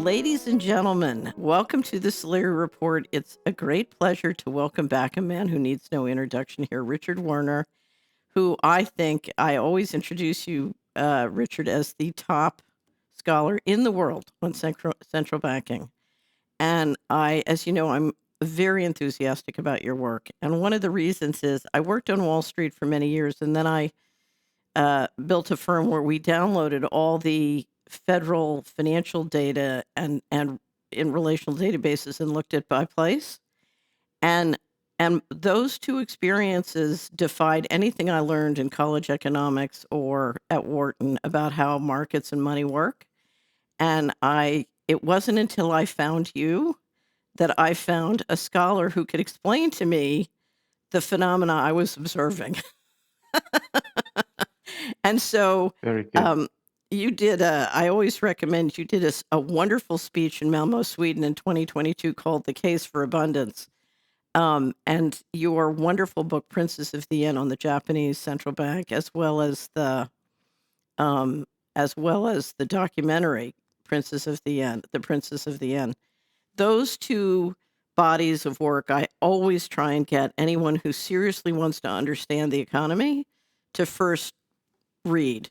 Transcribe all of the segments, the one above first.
Ladies and gentlemen, welcome to the Solari Report. It's a great pleasure to welcome back a man who needs no introduction here, Richard Werner, who I think I always introduce you, Richard, as the top scholar in the world on central banking. And as you know, I'm very enthusiastic about your work. And one of the reasons is I worked on Wall Street for many years, and then I built a firm where we downloaded all the federal financial data and in relational databases and looked at by place. And those two experiences defied anything I learned in college economics or at Wharton about how markets and money work. And it wasn't until I found you that I found a scholar who could explain to me the phenomena I was observing. And so Very good. you did I always recommend you did a wonderful speech in Malmo, Sweden in 2022 called The Case for Abundance. And your wonderful book, Princes of the Yen, on the Japanese central bank, as well as the documentary Princes of the Yen, The Princes of the Yen. Those two bodies of work, I always try and get anyone who seriously wants to understand the economy to first read.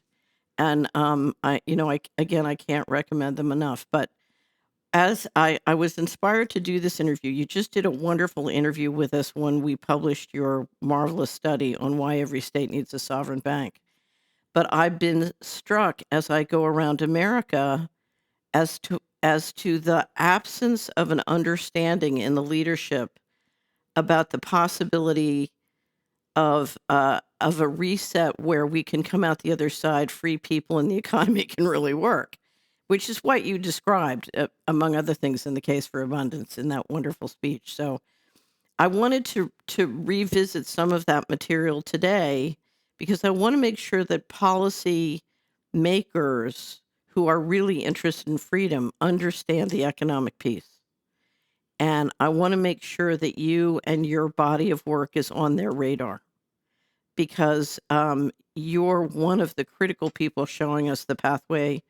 And I can't recommend them enough. But as I was inspired to do this interview, you just did a wonderful interview with us when we published your marvelous study on why every state needs a sovereign bank. But I've been struck as I go around America as to the absence of an understanding in the leadership about the possibility of a reset where we can come out the other side, free people, and the economy can really work, which is what you described, among other things, in The Case for Abundance in that wonderful speech. So I wanted to revisit some of that material today because I want to make sure that policy makers who are really interested in freedom understand the economic piece. And I want to make sure that you and your body of work is on their radar because you're one of the critical people showing us the pathway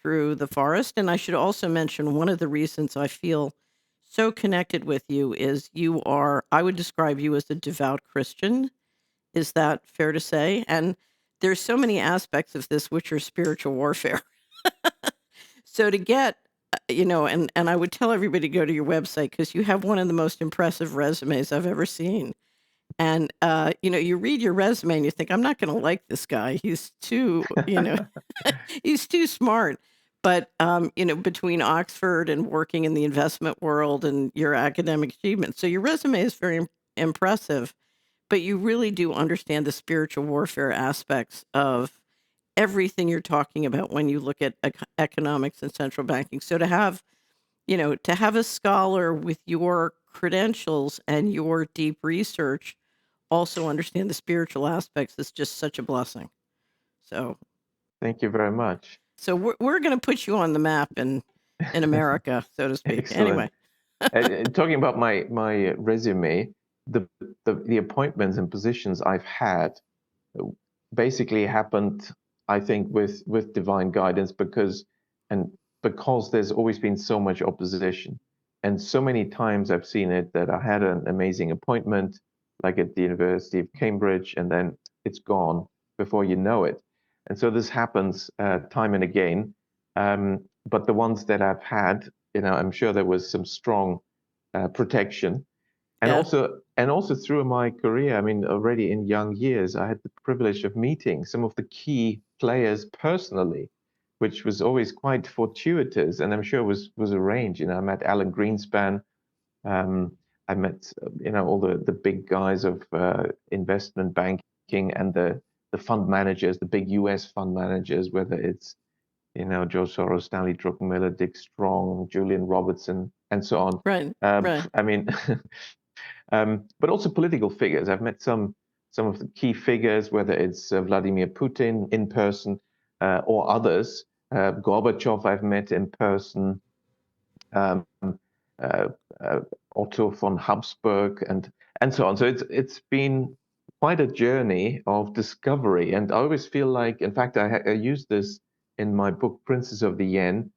through the forest. And I should also mention one of the reasons I feel so connected with you is I would describe you as a devout Christian. Is that fair to say? And there's so many aspects of this which are spiritual warfare. So to get, and I would tell everybody to go to your website because you have one of the most impressive resumes I've ever seen. And, you read your resume and you think, I'm not going to like this guy. He's too, he's too smart. But, between Oxford and working in the investment world and your academic achievements. So your resume is very impressive, but you really do understand the spiritual warfare aspects of everything you're talking about when you look at economics and central banking. So to have a scholar with your credentials and your deep research also understand the spiritual aspects is just such a blessing. So Thank you very much. So we're going to put you on the map in America, so to speak. Excellent. Anyway. Talking about my resume, the appointments and positions I've had basically happened, I think, with divine guidance because there's always been so much opposition. And so many times I've seen it that I had an amazing appointment, like at the University of Cambridge, and then it's gone before you know it. And so this happens time and again. But the ones that I've had, I'm sure there was some strong protection. And Yeah. also through my career, I mean, already in young years, I had the privilege of meeting some of the key players personally, which was always quite fortuitous, and I'm sure was arranged. I met Alan Greenspan. I met all the big guys of investment banking and the fund managers, the big U.S. fund managers, whether it's George Soros, Stanley Druckenmiller, Dick Strong, Julian Robertson, and so on. Right. I mean, but also political figures. I've met some of the key figures, whether it's Vladimir Putin in person or others. Gorbachev I've met in person, um, uh, Otto von Habsburg, and so on. So it's been quite a journey of discovery, and I always feel like, in fact, I use this in my book Princes of the Yen.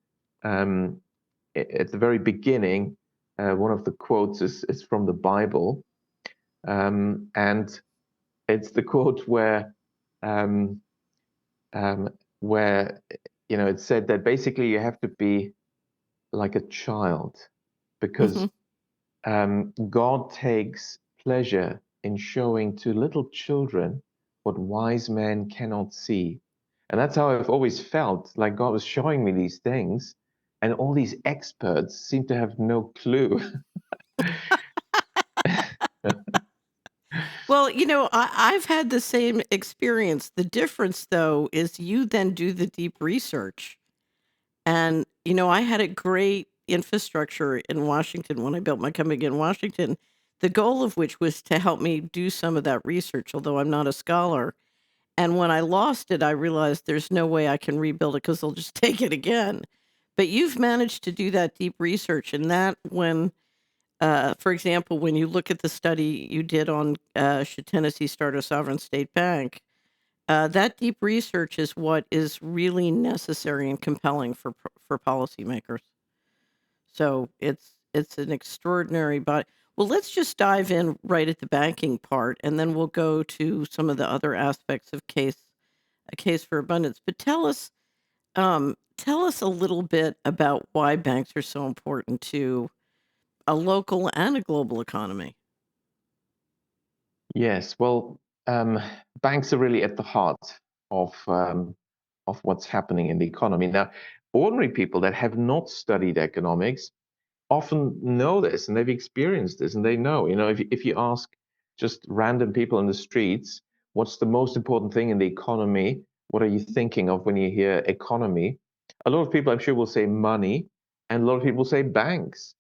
at the very beginning, one of the quotes is from the Bible, and it's the quote um, um, where it said that basically you have to be like a child because Mhm. God takes pleasure in showing to little children what wise men cannot see. And that's how I've always felt like God was showing me these things, and all these experts seem to have no clue. Well, I've had the same experience. The difference, though, is you then do the deep research. And, I had a great infrastructure in Washington when I built my company in Washington, the goal of which was to help me do some of that research, although I'm not a scholar. And when I lost it, I realized there's no way I can rebuild it because they'll just take it again. But you've managed to do that deep research, and that for example, when you look at the study you did on should Tennessee start a sovereign state bank, that deep research is what is really necessary and compelling for policymakers. So it's an extraordinary body. Well, let's just dive in right at the banking part, and then we'll go to some of the other aspects of a case for abundance. But tell us a little bit about why banks are so important to a local and a global economy. Yes, well, um, banks are really at the heart of what's happening in the economy. Now, ordinary people that have not studied economics often know this and they've experienced this and they know, if you ask just random people in the streets, what's the most important thing in the economy? What are you thinking of when you hear economy? A lot of people, I'm sure, will say money, and a lot of people say banks.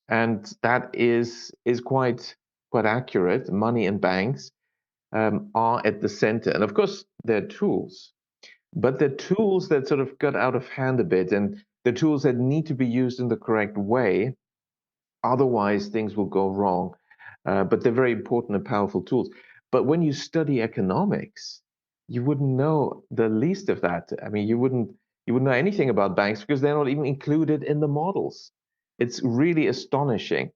And that is quite accurate. Money and banks are at the center. And of course, they're tools, but they're tools that sort of got out of hand a bit, and the tools that need to be used in the correct way. Otherwise, things will go wrong. But they're very important and powerful tools. But when you study economics, you wouldn't know the least of that. I mean, you wouldn't know anything about banks because they're not even included in the models. It's really astonishing.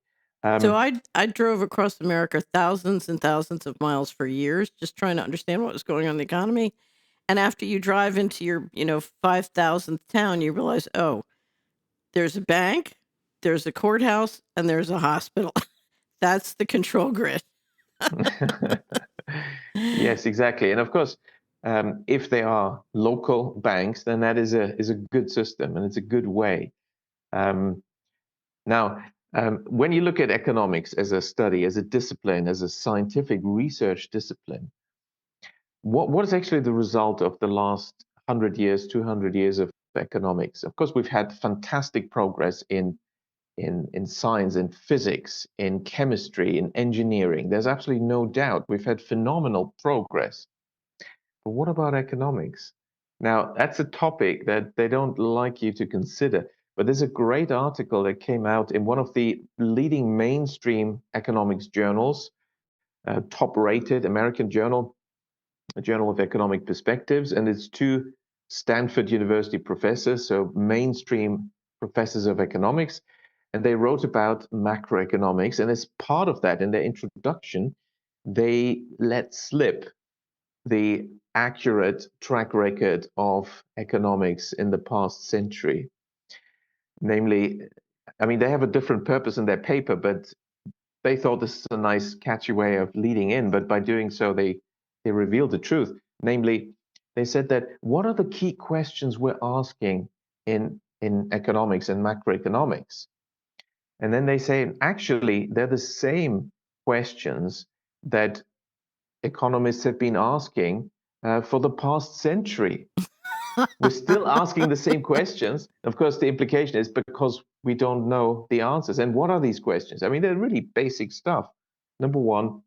So Um, I drove across America thousands and thousands of miles for years just trying to understand what was going on in the economy. And after you drive into your, 5,000th town, you realize, oh, there's a bank, there's a courthouse, and there's a hospital. That's the control grid. yes, exactly. And of course, if they are local banks, then that is a good system and it's a good way. Um, Now, when you look at economics as a study, as a discipline, as a scientific research discipline, what is actually the result of the last 100 years, 200 years of economics? Of course, we've had fantastic progress in science, in physics, in chemistry, in engineering. There's absolutely no doubt we've had phenomenal progress. But what about economics? Now, that's a topic that they don't like you to consider. But there's a great article that came out in one of the leading mainstream economics journals, top rated American journal, a Journal of Economic Perspectives. And it's two Stanford University professors, so mainstream professors of economics. And they wrote about macroeconomics. And as part of that, in their introduction, they let slip the accurate track record of economics in the past century. Namely, I mean, they have a different purpose in their paper, but they thought this is a nice, catchy way of leading in. But by doing so, they revealed the truth. Namely, they said that what are the key questions we're asking in economics and macroeconomics? And then they say, actually, they're the same questions that economists have been asking for the past century. We're still asking the same questions. Of course, the implication is because we don't know the answers. And what are these questions? I mean, they're really basic stuff. Number one,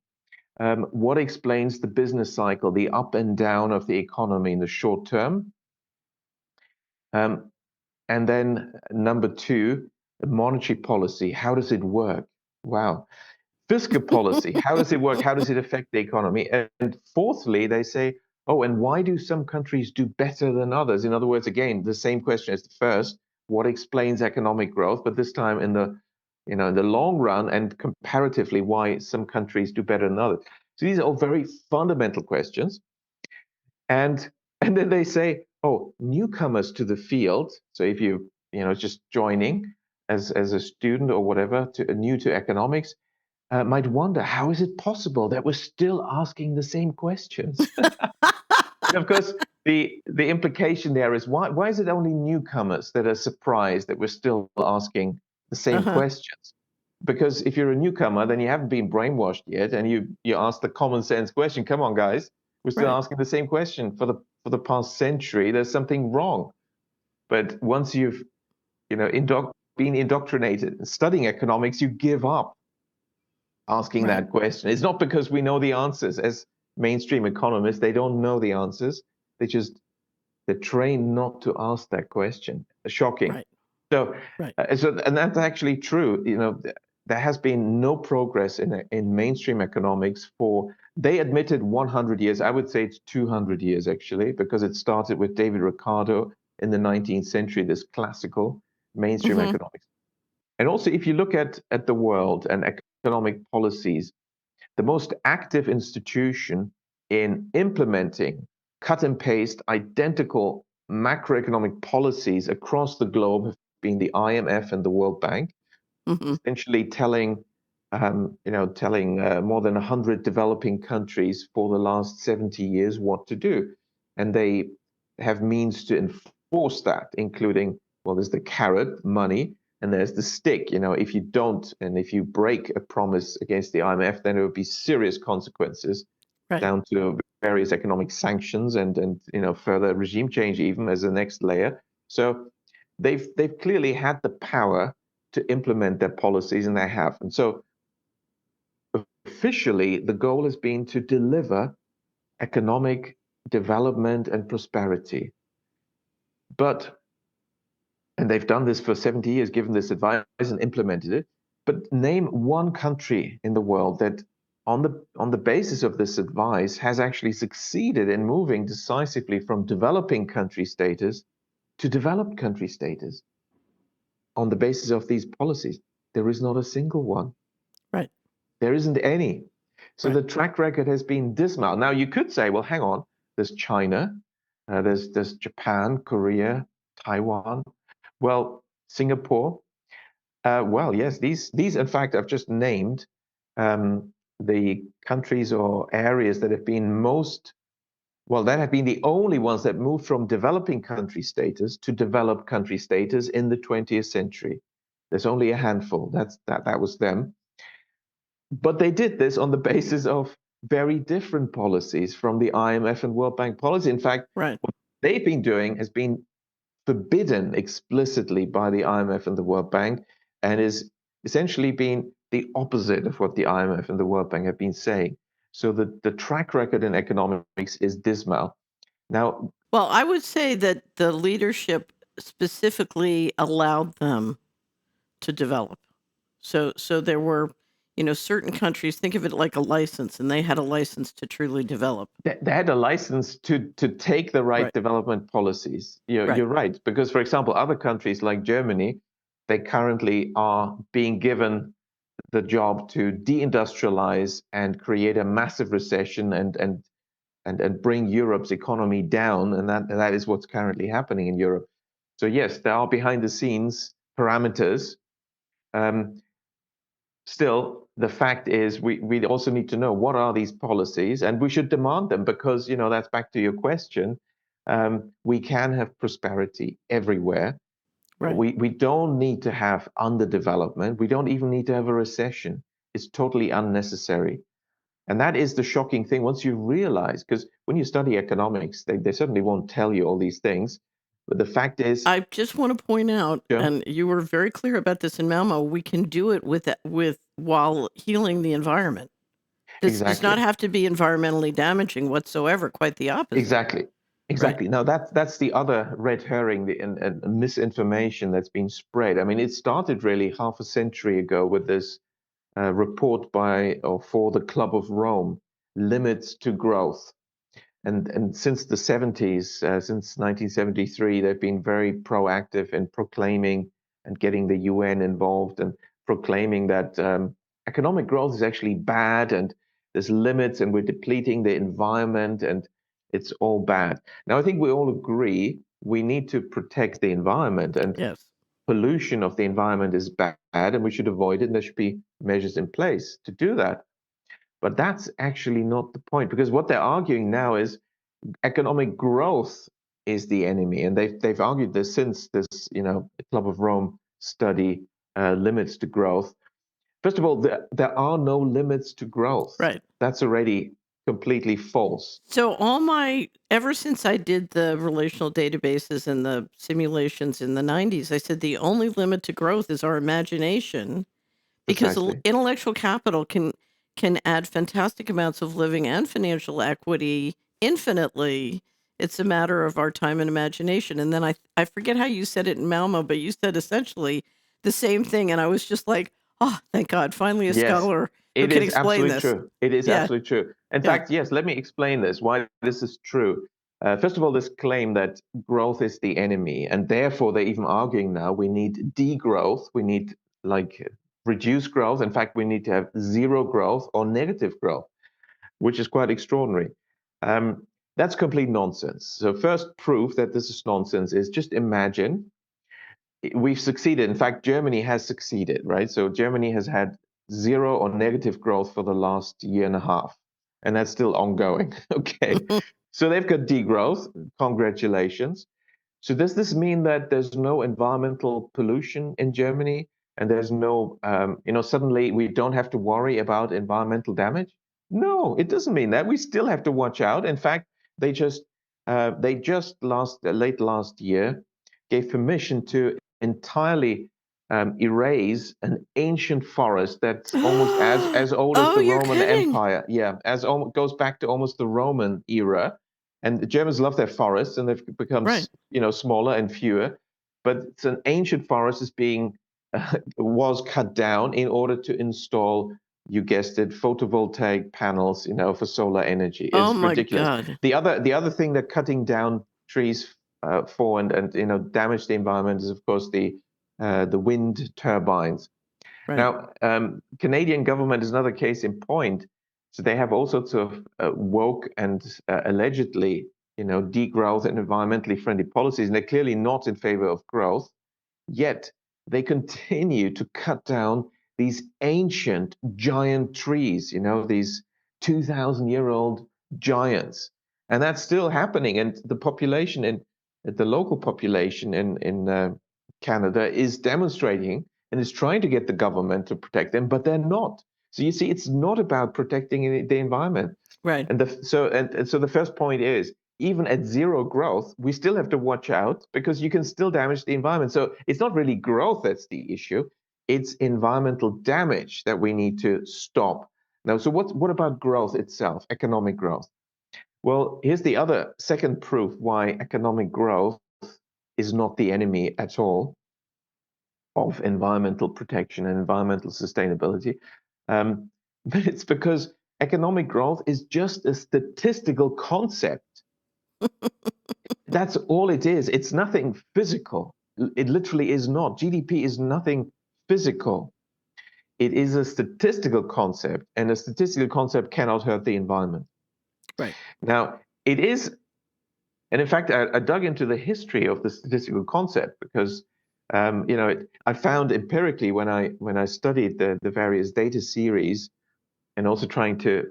what explains the business cycle, the up and down of the economy in the short term? Um, and then number two, monetary policy. How does it work? Wow. Fiscal policy, how does it work? How does it affect the economy? And fourthly, they say, oh, and why do some countries do better than others? In other words, again, the same question as the first, what explains economic growth, but this time in the in the long run and comparatively why some countries do better than others. So these are all very fundamental questions. And then they say, oh, newcomers to the field. So if just joining as a student or whatever, new to economics, might wonder how is it possible that we're still asking the same questions? And of course, the implication there is why is it only newcomers that are surprised that we're still asking the same Uh-huh. questions? Because if you're a newcomer, then you haven't been brainwashed yet, and you ask the common sense question. Come on, guys, we're still Right. asking the same question for the past century. There's something wrong. But once you've been indoctrinated studying economics, you give up asking Right. that question. It's not because we know the answers. As mainstream economists, they don't know the answers. They're trained not to ask that question. Shocking. Right. So, Right. and that's actually true. There has been no progress in mainstream economics for. They admitted 100 years. I would say it's 200 years actually, because it started with David Ricardo in the 19th century. This classical mainstream Mm-hmm. economics. And also, if you look at the world and economic policies, the most active institution in implementing cut and paste identical macroeconomic policies across the globe have been the IMF and the World Bank, Mm-hmm. essentially telling more than 100 developing countries for the last 70 years what to do. And they have means to enforce that, including, well, there's the carrot, money, and there's the stick. If you don't, and if you break a promise against the IMF, then there would be serious consequences Right. down to various economic sanctions and further regime change even as the next layer. So they've clearly had the power to implement their policies, and they have. And so officially, the goal has been to deliver economic development and prosperity. And they've done this for 70 years, given this advice and implemented it. But name one country in the world that, on the basis of this advice, has actually succeeded in moving decisively from developing country status to developed country status on the basis of these policies. There is not a single one. Right. There isn't any. So Right. the track record has been dismal. Now you could say, well, hang on, there's China, there's Japan, Korea, Taiwan, well, Singapore. Well, yes, these in fact I've just named the countries or areas that have been that have been the only ones that moved from developing country status to developed country status in the 20th century. There's only a handful. That was them. But they did this on the basis of very different policies from the IMF and World Bank policy. In fact, Right. what they've been doing has been forbidden explicitly by the IMF and the World Bank, and is essentially been the opposite of what the IMF and the World Bank have been saying. So the track record in economics is dismal. Now, Well, I would say that the leadership specifically allowed them to develop. So there were, certain countries, think of it like a license, and they had a license to truly develop. they had a license to take the right Right. development policies. Right. You're right, because for example, other countries like Germany, they currently are being given the job to deindustrialize and create a massive recession and bring Europe's economy down, and that is what's currently happening in Europe. So yes, there are behind the scenes parameters. Um, Still, the fact is we also need to know what are these policies, and we should demand them, because that's back to your question. We can have prosperity everywhere. Right. We don't need to have underdevelopment. We don't even need to have a recession. It's totally unnecessary. And that is the shocking thing once you realize, because when you study economics, they certainly won't tell you all these things. But the fact is, I just want to point out, yeah, and you were very clear about this in Malmo, we can do it with while healing the environment. This does not exactly. have to be environmentally damaging whatsoever, quite the opposite. Exactly. Right. Exactly. Now that's the other red herring, and misinformation that's been spread. I mean, it started really half a century ago with this report by or for the Club of Rome, Limits to Growth. and since the 70s, since 1973, they've been very proactive in proclaiming and getting the UN involved and proclaiming that economic growth is actually bad and there's limits and we're depleting the environment and it's all bad. Now, I think we all agree we need to protect the environment, and Yes. pollution of the environment is bad and we should avoid it, and there should be measures in place to do that. But that's actually not the point, because what they're arguing now is economic growth is the enemy, and they've argued this since this Club of Rome study, limits to growth. First of all, there are no limits to growth. Right. That's already completely false. So ever since I did the relational databases and the simulations in the 90s, I said the only limit to growth is our imagination, because Precisely. intellectual capital can add fantastic amounts of living and financial equity infinitely. It's a matter of our time and imagination. And then I forget how you said it in Malmo, but you said essentially the same thing, and I was just like, oh, thank God, finally a Yes, scholar who it can is explain absolutely this. true. It is Yeah, absolutely true. In yeah, fact, yes, let me explain this, why this is true. First of all, this claim that growth is the enemy, and therefore they're even arguing now we need degrowth, we need like reduce growth. In fact, we need to have zero growth or negative growth, which is quite extraordinary. That's complete nonsense. So, first proof that this is nonsense is just imagine we've succeeded. In fact, Germany has succeeded, right? So Germany has had zero or negative growth for the last year and a half, and that's still ongoing. Okay. So they've got degrowth. Congratulations. So does this mean that there's no environmental pollution in Germany, and there's no, suddenly we don't have to worry about environmental damage? No, it doesn't mean that. We still have to watch out. In fact, they just late last year gave permission to entirely erase an ancient forest that's almost as old as Oh, the you're Roman kidding. Empire. Yeah, goes back to almost the Roman era. And the Germans love their forests, and they've become Right. smaller and fewer. But it's an ancient forest is being was cut down in order to install, you guessed it, photovoltaic panels, for solar energy. Oh It's my ridiculous. God. The other thing they're cutting down trees for and damage the environment is, of course, the wind turbines. Right. Now, Canadian government is another case in point. So they have all sorts of woke and allegedly, degrowth and environmentally friendly policies, and they're clearly not in favor of growth. Yet they continue to cut down these ancient giant trees, these 2,000-year-old giants. And that's still happening. And the population the local population in Canada is demonstrating and is trying to get the government to protect them, but they're not. So you see, it's not about protecting the environment. Right. And so the first point is, even at zero growth, we still have to watch out because you can still damage the environment. So it's not really growth that's the issue. It's environmental damage that we need to stop. Now, so what about growth itself, economic growth? Well, here's the other second proof why economic growth is not the enemy at all of environmental protection and environmental sustainability. Um, but it's because economic growth is just a statistical concept. That's all it is. It's nothing physical. It literally is not. GDP is nothing physical. It is a statistical concept, and a statistical concept cannot hurt the environment. Right. Now, it is, and in fact, I dug into the history of the statistical concept because, I found empirically when I studied the various data series and also trying to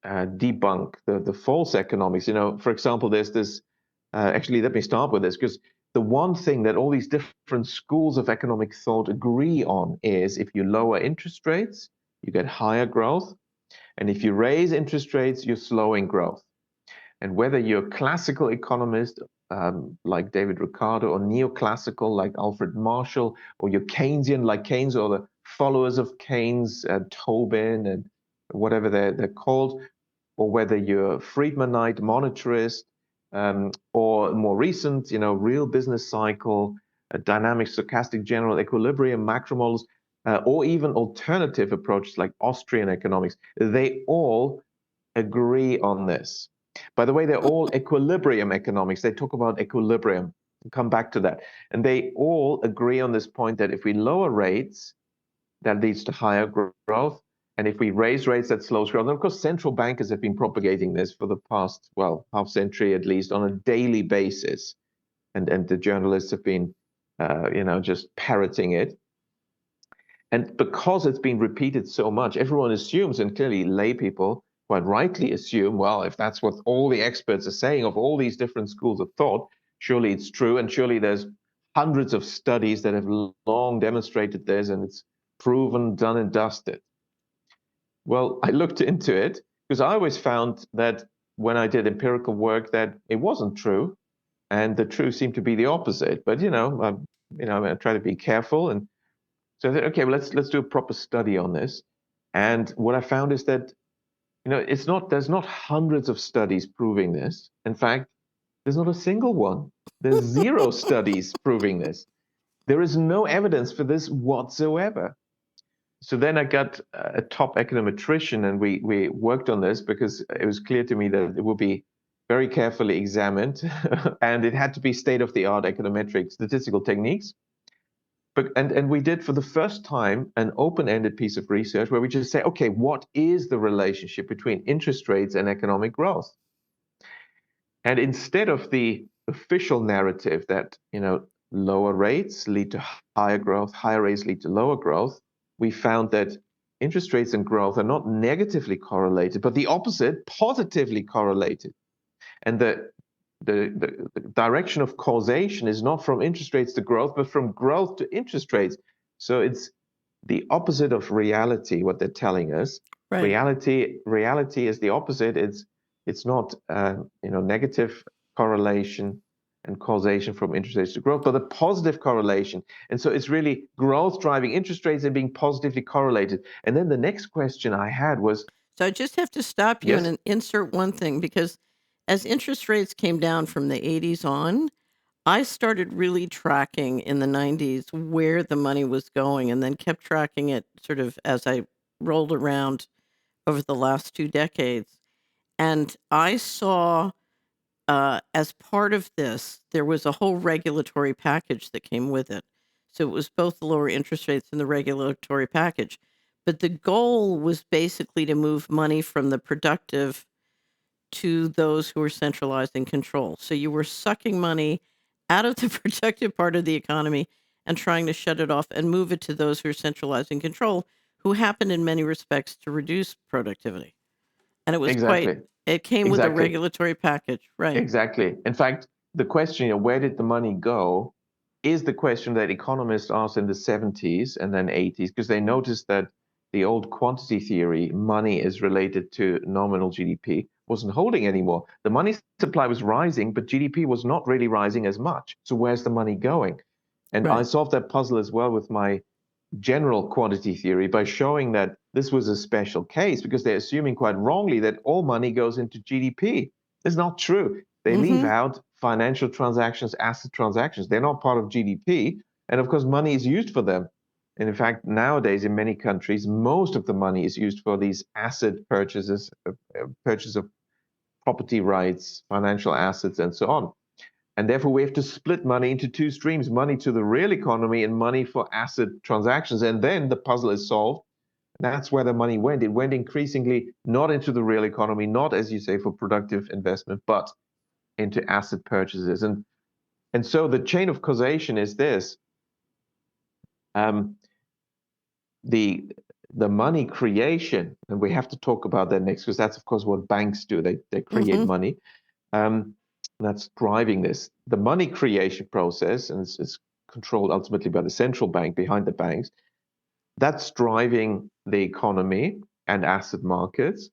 debunk the false economics. For example, there's this. Actually, let me start with this because the one thing that all these different schools of economic thought agree on is if you lower interest rates, you get higher growth, and if you raise interest rates, you're slowing growth. And whether you're a classical economist like David Ricardo, or neoclassical like Alfred Marshall, or you're Keynesian like Keynes, or the followers of Keynes, Tobin, and whatever they're called, or whether you're a Friedmanite monetarist, or more recent, real business cycle, dynamic stochastic general equilibrium macromodels, or even alternative approaches like Austrian economics, they all agree on this. By the way, they're all equilibrium economics. They talk about equilibrium. We'll come back to that. And they all agree on this point that if we lower rates, that leads to higher growth. And if we raise rates, that slows growth. And of course, central bankers have been propagating this for the past, well, half century at least, on a daily basis. And the journalists have been, just parroting it. And because it's been repeated so much, everyone assumes, and clearly lay people quite rightly assume, well, if that's what all the experts are saying of all these different schools of thought, surely it's true. And surely there's hundreds of studies that have long demonstrated this, and it's proven, done and dusted. Well, I looked into it because I always found that when I did empirical work that it wasn't true, and the truth seemed to be the opposite. But I try to be careful, and so I said, okay, well, let's do a proper study on this. And what I found is that there's not hundreds of studies proving this. In fact, there's not a single one. There's zero studies proving this. There is no evidence for this whatsoever. So then I got a top econometrician, and we worked on this because it was clear to me that it would be very carefully examined, and it had to be state-of-the-art econometric statistical techniques. And we did for the first time an open-ended piece of research where we just say, okay, what is the relationship between interest rates and economic growth? And instead of the official narrative that, lower rates lead to higher growth, higher rates lead to lower growth, we found that interest rates and growth are not negatively correlated, but the opposite, positively correlated. And the direction of causation is not from interest rates to growth, but from growth to interest rates. So it's the opposite of reality, what they're telling us. Right. Reality is the opposite. It's not negative correlation and causation from interest rates to growth, but a positive correlation. And so it's really growth driving interest rates and being positively correlated. And then the next question I had was, So I just have to stop you yes, and insert one thing, because as interest rates came down from the 80s on, I started really tracking in the 90s where the money was going, and then kept tracking it sort of as I rolled around over the last 2 decades. And I saw, as part of this, there was a whole regulatory package that came with it. So it was both the lower interest rates and the regulatory package. But the goal was basically to move money from the productive to those who are centralized in control. So you were sucking money out of the productive part of the economy and trying to shut it off and move it to those who are centralized in control, who happen in many respects to reduce productivity. And it was exactly, it came with a exactly. regulatory package, right? Exactly. In fact, the question, where did the money go, is the question that economists asked in the 70s and then 80s, because they noticed that the old quantity theory, money is related to nominal GDP, wasn't holding anymore. The money supply was rising, but GDP was not really rising as much. So where's the money going? And I Right. solved that puzzle as well with my general quantity theory by showing that this was a special case because they're assuming quite wrongly that all money goes into GDP. It's not true. They leave Mm-hmm. out financial transactions, asset transactions. They're not part of GDP. And of course, money is used for them. And in fact, nowadays in many countries, most of the money is used for these asset purchases, purchase of property rights, financial assets, and so on. And therefore, we have to split money into two streams, money to the real economy and money for asset transactions. And then the puzzle is solved. That's where the money went. It went increasingly not into the real economy, not, as you say, for productive investment, but into asset purchases. And so the chain of causation is this. Um, the the money creation, and we have to talk about that next, because that's, of course, what banks do. They create Mm-hmm. money. Um, that's driving this. The money creation process, and it's controlled ultimately by the central bank behind the banks, that's driving the economy and asset markets.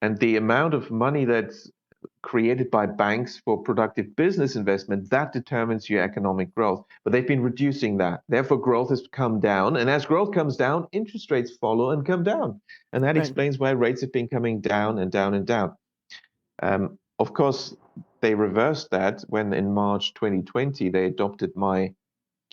And the amount of money that's created by banks for productive business investment, that determines your economic growth. But they've been reducing that. Therefore, growth has come down. And as growth comes down, interest rates follow and come down. And that Right. explains why rates have been coming down and down and down. Of course, they reversed that when in March 2020, they adopted my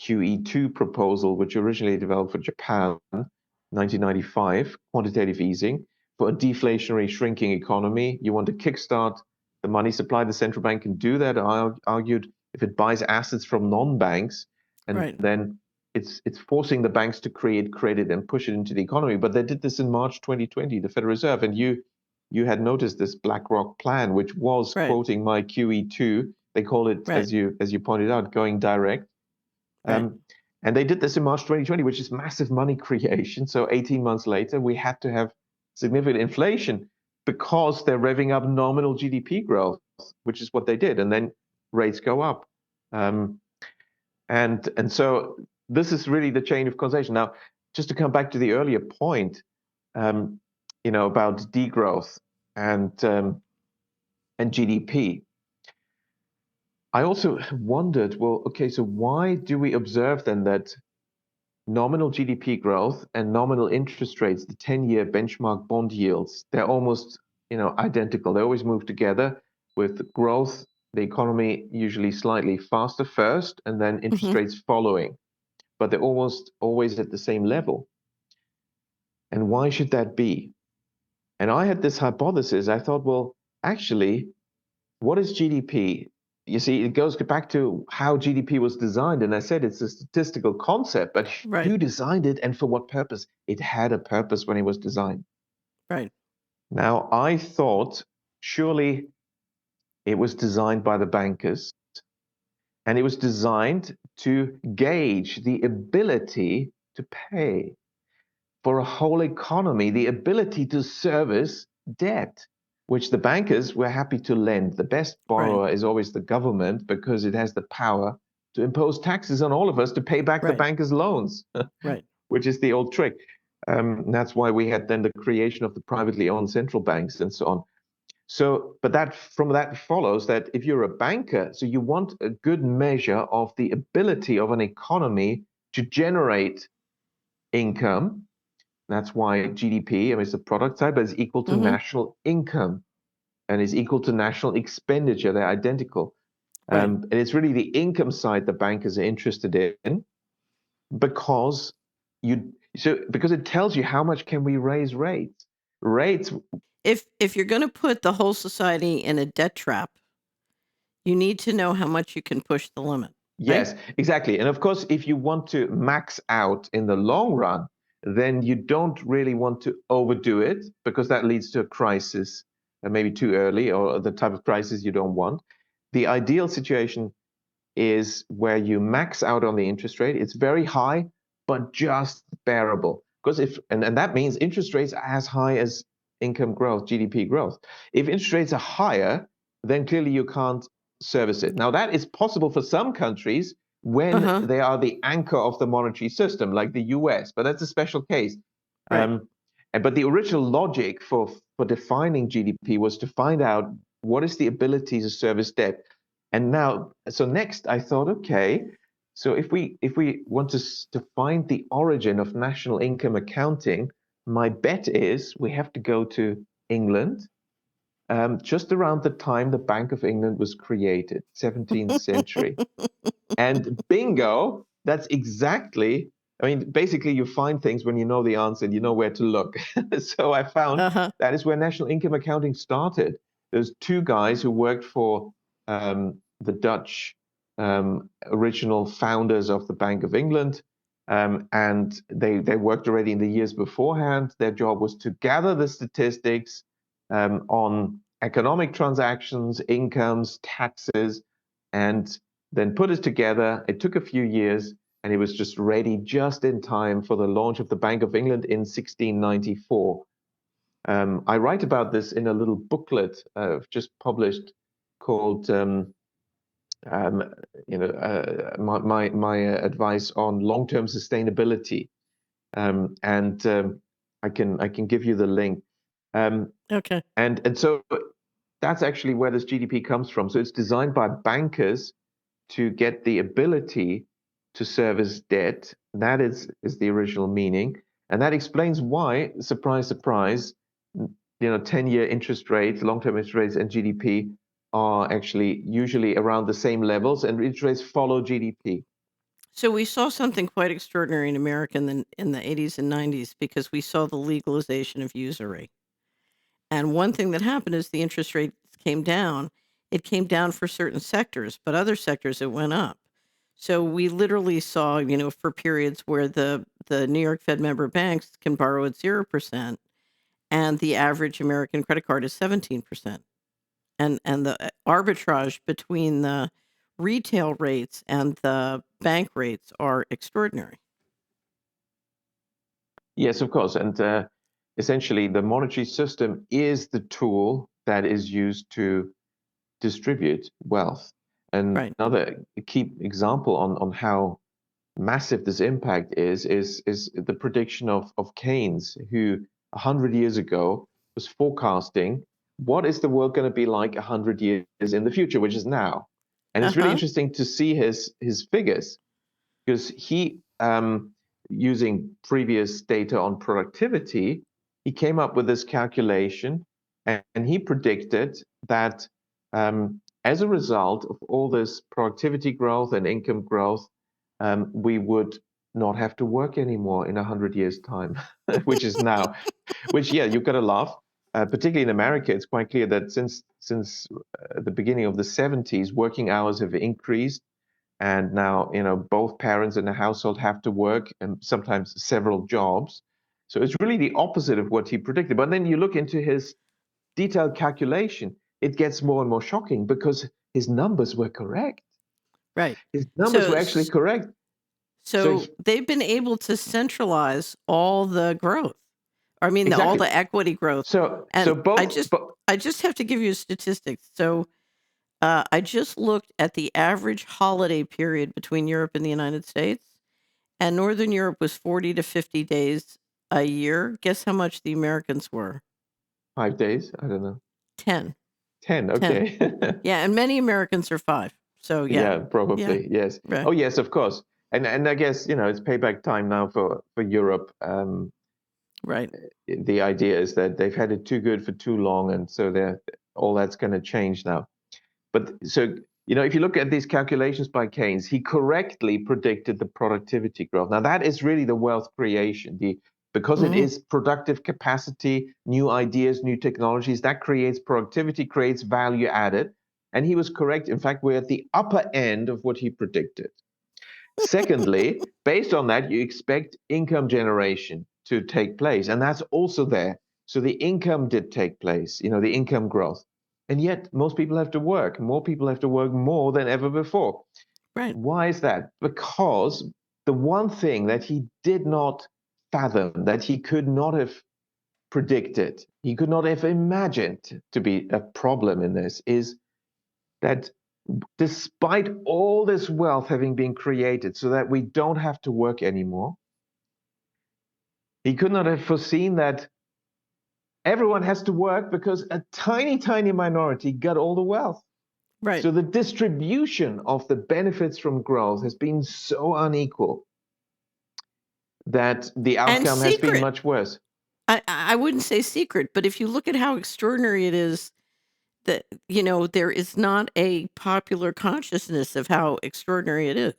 QE2 proposal, which originally developed for Japan, 1995, quantitative easing for a deflationary shrinking economy. You want to kickstart the money supply. The central bank can do that. I argued if it buys assets from non-banks, and Right. then it's forcing the banks to create credit and push it into the economy. But they did this in March 2020, the Federal Reserve, and you had noticed this BlackRock plan, which was Right. quoting my QE2. They call it, Right. as you pointed out, going direct. Right. And they did this in March 2020, which is massive money creation. So 18 months later, we had to have significant inflation because they're revving up nominal GDP growth, which is what they did. And then rates go up. Um, and so this is really the chain of causation. Now, just to come back to the earlier point, um, about degrowth and GDP. I also wondered, well, okay, so why do we observe then that nominal GDP growth and nominal interest rates, the 10-year benchmark bond yields, they're almost, identical. They always move together with growth, the economy usually slightly faster first, and then interest Hmm. rates following, but they're almost always at the same level. And why should that be? And I had this hypothesis. I thought, well, actually, what is GDP? You see, it goes back to how GDP was designed. And I said it's a statistical concept, but Right. who designed it and for what purpose? It had a purpose when it was designed. Right. Now, I thought surely it was designed by the bankers and it was designed to gauge the ability to pay for a whole economy, the ability to service debt, which the bankers were happy to lend. The best Right. borrower is always the government because it has the power to impose taxes on all of us to pay back the Right. bankers' loans, Right. which is the old trick. That's why we had then the creation of the privately owned central banks and so on. So, but that from that follows that if you're a banker, so you want a good measure of the ability of an economy to generate income. That's why GDP, I mean, it's the product side, but it's equal to Hmm. national income and is equal to national expenditure. They're identical. Right. And it's really the income side the bankers are interested in because because it tells you how much can we raise rates. Rates, If you're going to put the whole society in a debt trap, you need to know how much you can push the limit. Right. yes, exactly. And of course, if you want to max out in the long run, then you don't really want to overdo it because that leads to a crisis, maybe too early, or the type of crisis you don't want. The ideal situation is where you max out on the interest rate. It's very high, but just bearable. Because and that means interest rates are as high as income growth, GDP growth. If interest rates are higher, then clearly you can't service it. Now, that is possible for some countries Uh when huh. they are the anchor of the monetary system, like the US, but that's a special case. Right. But the original logic for defining GDP was to find out what is the ability to service debt. And now, so next I thought, okay, so if we want to find the origin of national income accounting, my bet is we have to go to England, just around the time the Bank of England was created, 17th century. And bingo, that's exactly, I mean, basically you find things when you know the answer and you know where to look. So I found Uh huh. that is where national income accounting started. There's two guys who worked for the Dutch original founders of the Bank of England. And they worked already in the years beforehand. Their job was to gather the statistics on economic transactions, incomes, taxes, and then put it together. It took a few years, and it was just ready just in time for the launch of the Bank of England in 1694. I write about this in a little booklet just published called um, my advice on long-term sustainability, and I can give you the link. Um, Okay. and so that's actually where this GDP comes from. So it's designed by bankers to get the ability to service debt. That is the original meaning, and that explains why, surprise, surprise, 10-year interest rates, long-term interest rates, and GDP are actually usually around the same levels, and interest rates follow GDP. So we saw something quite extraordinary in America in the 80s and 90s because we saw the legalization of usury. And one thing that happened is the interest rates came down, it came down for certain sectors, but other sectors it went up. So we literally saw, for periods where the New York Fed member banks can borrow at 0%, and the average American credit card is 17%. And the arbitrage between the retail rates and the bank rates are extraordinary. Yes, of course. And essentially, the monetary system is the tool that is used to distribute wealth. And Right. another key example on how massive this impact is the prediction of Keynes, who 100 years ago was forecasting what is the world going to be like 100 years in the future, which is now. And it's really Uh-huh. interesting to see his figures, because he, using previous data on productivity, he came up with this calculation, and he predicted that, as a result of all this productivity growth and income growth, we would not have to work anymore in 100 years' time, which is now. Which, yeah, you've got to laugh. Particularly in America, it's quite clear that since the beginning of the 70s, working hours have increased, and now both parents in the household have to work, and sometimes several jobs. So it's really the opposite of what he predicted. But then you look into his detailed calculation, it gets more and more shocking, because his numbers were correct. Right. His numbers So were actually correct. So so they've been able to centralize all the growth. I mean, all exactly. the equity growth. So And I both, just but I just have to give you statistics. So I just looked at the average holiday period between Europe and the United States, and Northern Europe was 40 to 50 days a year. Guess how much the Americans were? 5 days, I don't know. 10. 10, 10. okay. Yeah, and many Americans are 5. So yeah. Yeah, Yeah. probably, yes. Right. Oh, yes, of course. And I guess, it's payback time now for Europe. Right. The idea is that they've had it too good for too long, and so all that's going to change now. But so, if you look at these calculations by Keynes, he correctly predicted the productivity growth. Now, that is really the wealth creation. Because it Mhm. is productive capacity, new ideas, new technologies, that creates productivity, creates value added. And he was correct. In fact, we're at the upper end of what he predicted. Secondly, based on that, you expect income generation to take place, and that's also there. So the income did take place, the income growth. And yet, most people have to work. More people have to work more than ever before. Right. Why is that? Because the one thing that he did not fathom, that he could not have predicted, he could not have imagined to be a problem in this, is that despite all this wealth having been created so that we don't have to work anymore, he could not have foreseen that everyone has to work because a tiny, tiny minority got all the wealth. Right. So the distribution of the benefits from growth has been so unequal that the And outcome has been secret. much worse. I wouldn't say secret, but if you look at how extraordinary it is that, there is not a popular consciousness of how extraordinary it is.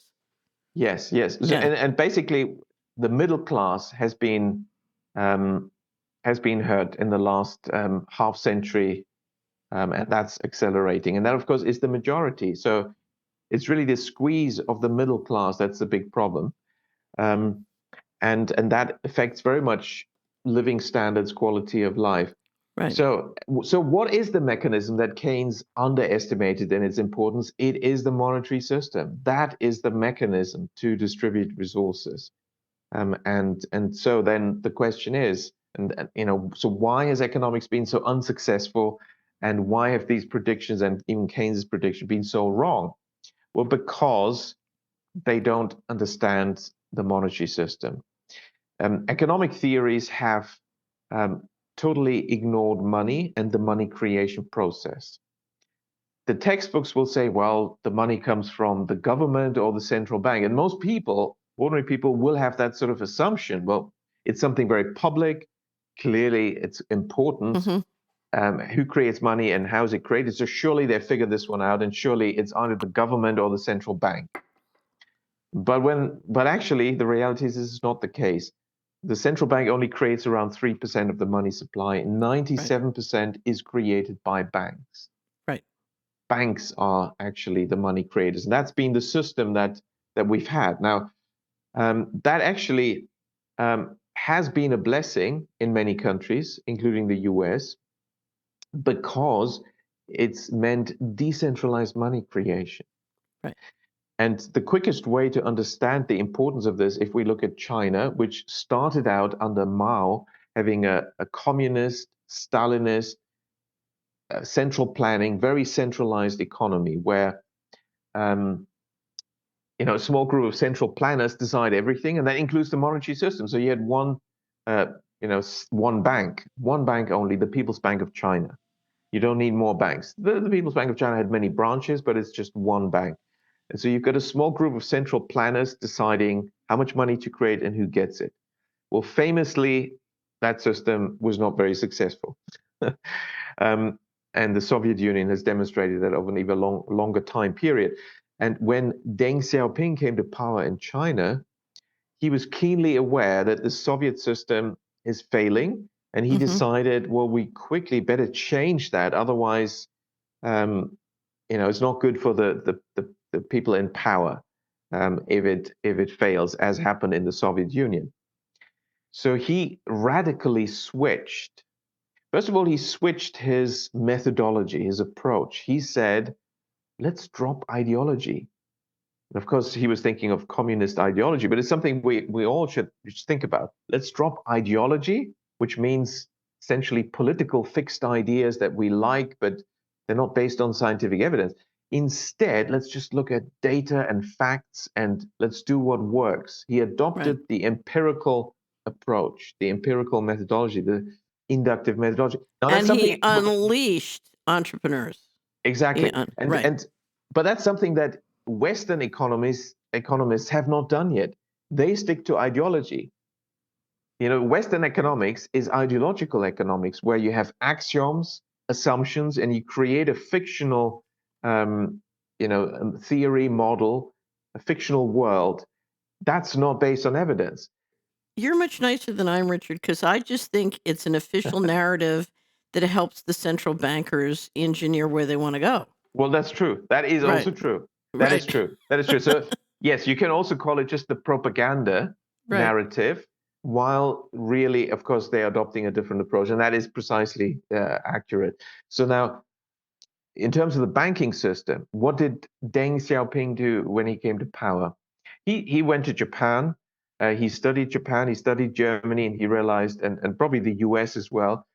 Yes, yes. So, Yeah. and basically, the middle class um, has been hurt in the last half century, and that's accelerating. And that, of course, is the majority. So it's really the squeeze of the middle class that's the big problem, um, and that affects very much living standards, quality of life. Right. So what is the mechanism that Keynes underestimated in its importance? It is the monetary system. That is the mechanism to distribute resources. And so then the question is, so why has economics been so unsuccessful, and why have these predictions and even Keynes's prediction been so wrong? Well, because they don't understand the monetary system. Economic theories have um, totally ignored money and the money creation process. The textbooks will say, well, the money comes from the government or the central bank. And most people, ordinary people, will have that sort of assumption. Well, it's something very public. Clearly, it's important. Hmm. Who creates money and how is it created? So surely they figured this one out, and surely it's either the government or the central bank. But actually, the reality is this is not the case. The central bank only creates around 3% of the money supply. Right. 97% is created by banks. banks are actually the money creators. And that's been the system that we've had. Now, that actually has been a blessing in many countries, including the US, because it's meant decentralized money creation. Right. And the quickest way to understand the importance of this, if we look at China, which started out under Mao, having a communist, Stalinist, central planning, very centralized economy, where um, a small group of central planners decide everything, and that includes the monetary system. So you had uh, one bank only, the People's Bank of China. You don't need more banks. The People's Bank of China had many branches, but it's just one bank. And so you've got a small group of central planners deciding how much money to create and who gets it. Well, famously, that system was not very successful. um, and the Soviet Union has demonstrated that over an even longer time period. And when Deng Xiaoping came to power in China, he was keenly aware that the Soviet system is failing. And he Mm-hmm. decided, well, we quickly better change that. Otherwise, it's not good for the people in power if it fails, as happened in the Soviet Union. So he radically switched. First of all, he switched his methodology, his approach. He said, let's drop ideology. And of course, he was thinking of communist ideology, but it's something we all should think about. Let's drop ideology, which means essentially political fixed ideas that we like, but they're not based on scientific evidence. Instead, let's just look at data and facts and let's do what works. He Right. adopted the empirical approach, the empirical methodology, the inductive methodology. Now, that's And he something unleashed entrepreneurs. exactly, Right. but that's something that Western economists have not done yet. They stick to ideology. Western economics is ideological economics, where you have axioms, assumptions, and you create a fictional, theory model, a fictional world that's not based on evidence. You're much nicer than I am, Richard, because I just think it's an official narrative that helps the central bankers engineer where they want to go. Well, that's true. That is Right. also true. That is Right. true. That is true. So, yes, you can also call it just the propaganda Right. narrative, while really, of course, they're adopting a different approach. And that is precisely accurate. So, now, in terms of the banking system, what did Deng Xiaoping do when he came to power? He went to Japan. He studied Japan, he studied Germany, and he realized, and probably the US as well,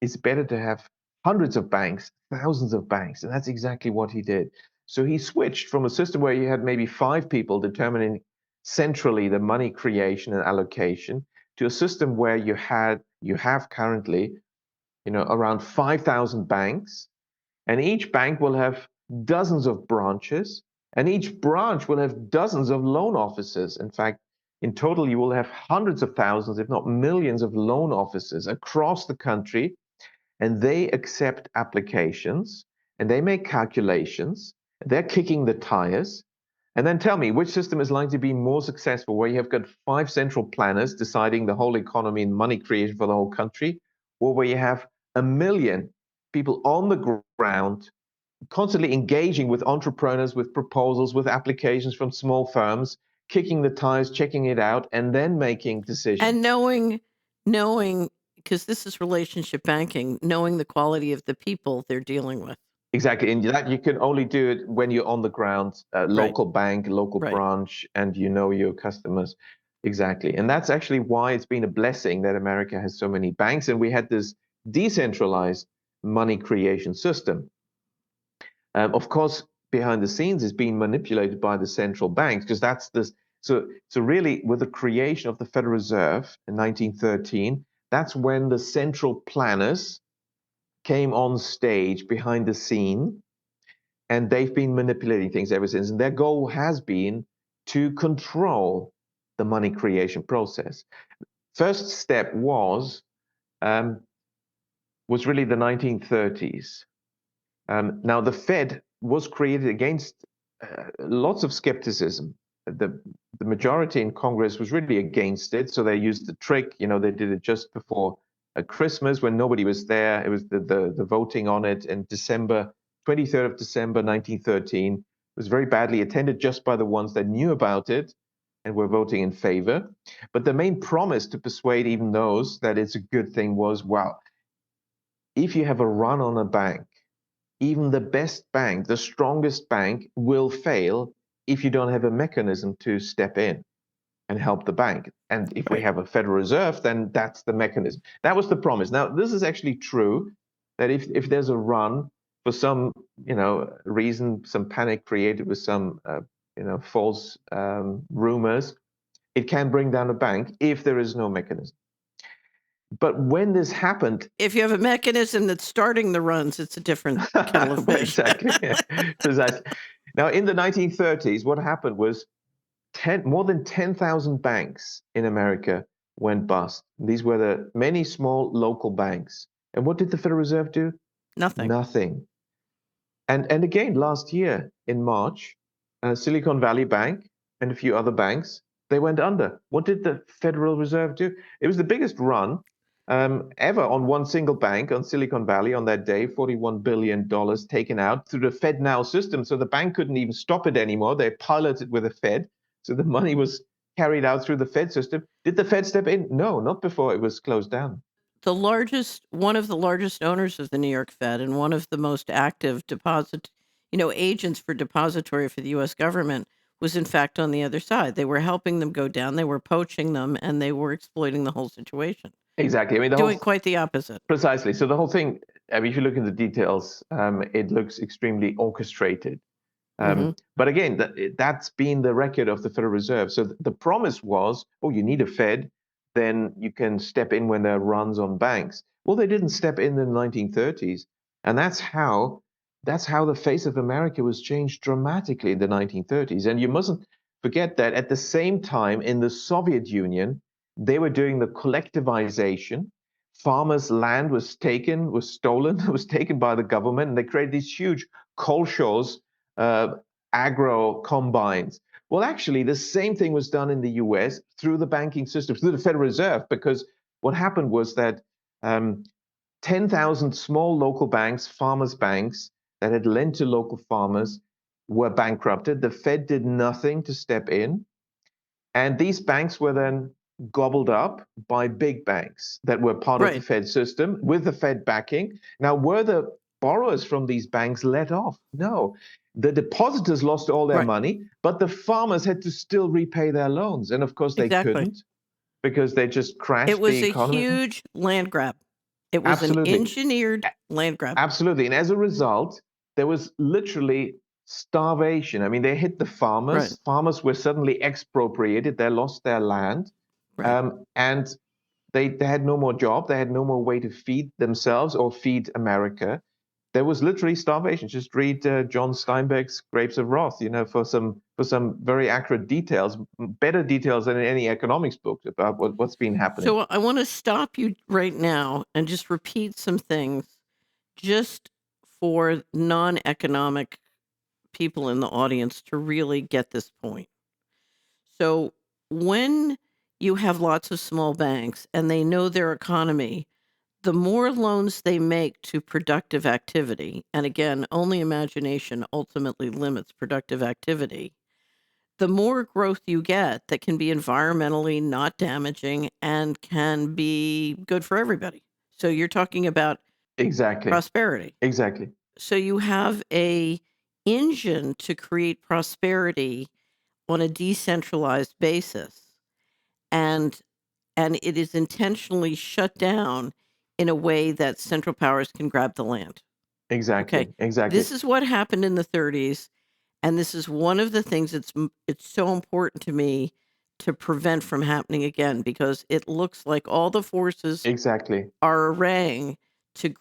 it's better to have hundreds of banks, thousands of banks. And that's exactly what he did. So he switched from a system where you had maybe 5 people determining centrally the money creation and allocation to a system where you have currently, around 5,000 banks, and each bank will have dozens of branches, and each branch will have dozens of loan officers. In fact, in total, you will have hundreds of thousands, if not millions, of loan officers across the country, and they accept applications and they make calculations. They're kicking the tires. And then tell me which system is likely to be more successful, where you have got 5 central planners deciding the whole economy and money creation for the whole country, or where you have 1 million people on the ground constantly engaging with entrepreneurs, with proposals, with applications from small firms, kicking the tires, checking it out, and then making And decisions. knowing, because this is relationship banking, knowing the quality of the people they're dealing with. Exactly, and that you can only do it when you're on the ground, Right. local bank, local Right. branch, and you know your customers. Exactly, and that's actually why it's been a blessing that America has so many banks, and we had this decentralized money creation system. Of course, behind the scenes is being manipulated by the central banks because that's this. So really, with the creation of the Federal Reserve in 1913, that's when the central planners came on stage behind the scene, and they've been manipulating things ever since. And their goal has been to control the money creation process. First step um, was really the 1930s. Now, the Fed was created against lots of skepticism. The majority in Congress was really against it, so they used the trick. They did it just before Christmas when nobody was there. It was the voting on it in December 23rd of December 1913. It was very badly attended just by the ones that knew about it and were voting in favor. But the main promise to persuade even those that it's a good thing was, well, if you have a run on a bank, even the best bank, the strongest bank will fail if you don't have a mechanism to step in and help the bank. And if we Right. have a Federal Reserve, then that's the mechanism. That was the promise. Now, this is actually true that if there's a run for some reason, some panic created with some false rumors, it can bring down a bank if there is no mechanism. But when this happened, If you have a mechanism that's starting the runs, it's a different kettle of fish. exactly, precisely. Now, in the 1930s, what happened was more than 10,000 banks in America went bust. These were the many small local banks. And what did the Federal Reserve do? Nothing. Nothing. And again, last year in March, Silicon Valley Bank and a few other banks, they went under. What did the Federal Reserve do? It was the biggest run ever on one single bank on Silicon Valley on that day, $41 billion taken out through the FedNow system. So the bank couldn't even stop it anymore. They piloted with the Fed. So the money was carried out through the Fed system. Did the Fed step in? No, not before it was closed down. One of the largest owners of the New York Fed and one of the most active agents for depository for the US government was in fact on the other side. They were helping them go down, they were poaching them, and they were exploiting the whole situation. Exactly. I mean, Doing quite the opposite. precisely. So the whole thing, I mean, if you look in the details, it looks extremely orchestrated. But again, that's been the record of the Federal Reserve. So the promise was, oh, you need a Fed, then you can step in when there are runs on banks. Well, they didn't step in the 1930s, and that's how the face of America was changed dramatically in the 1930s. And you mustn't forget that at the same time in the Soviet Union, they were doing the collectivization. Farmers' land was taken, was stolen, was taken by the government, and they created these huge coal shows, agro combines. Well, actually, the same thing was done in the US through the banking system, through the Federal Reserve, because what happened was that 10,000 small local banks, farmers' banks that had lent to local farmers, were bankrupted. The Fed did nothing to step in. And these banks were then gobbled up by big banks that were part of the Right. Fed system with the Fed backing. Now, were the borrowers from these banks let off? No. The depositors lost all their Right. money, but the farmers had to still repay their loans. And of course, they Exactly. couldn't because they just It crashed the was a economy. huge land grab. It was an Absolutely. engineered land grab. Absolutely. And as a result, there was literally starvation. I mean, they hit the Right. farmers. Farmers were suddenly expropriated. They lost their land. Right. And they had no more job. They had no more way to feed themselves or feed America. There was literally starvation. Just read John Steinbeck's Grapes of Wrath, for some very accurate details, better details than in any economics book about what's been happening. So I want to stop you right now and just repeat some things just for non-economic people in the audience to really get this point. So when you have lots of small banks and they know their economy, the more loans they make to productive activity, and again, only imagination ultimately limits productive activity, the more growth you get that can be environmentally not damaging and can be good for everybody. So you're talking about Exactly. prosperity. Exactly. So you have a engine to create prosperity on a decentralized basis, and it is intentionally shut down in a way that central powers can grab the land. Okay. Exactly. Exactly. This is what happened in the 30s, and this is one of the things it's so important to me to prevent from happening again, because it looks like all the forces Exactly. are arraying to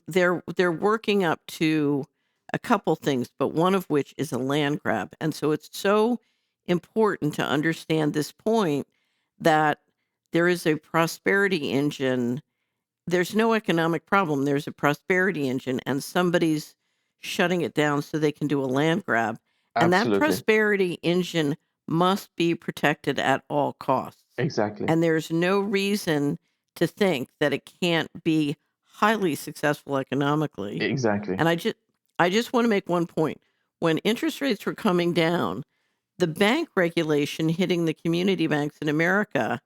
they're working up to a couple things, but one of which is a land grab. And so it's so important to understand this point, that there is a prosperity engine. There's no economic problem. There's a prosperity engine, and somebody's shutting it down so they can do a land grab. And that Absolutely. prosperity engine must be protected at all costs. Exactly. And there's no reason to think that it can't be highly successful economically. Exactly. And I just want to make one point. When interest rates were coming down, the bank regulation hitting the community banks in America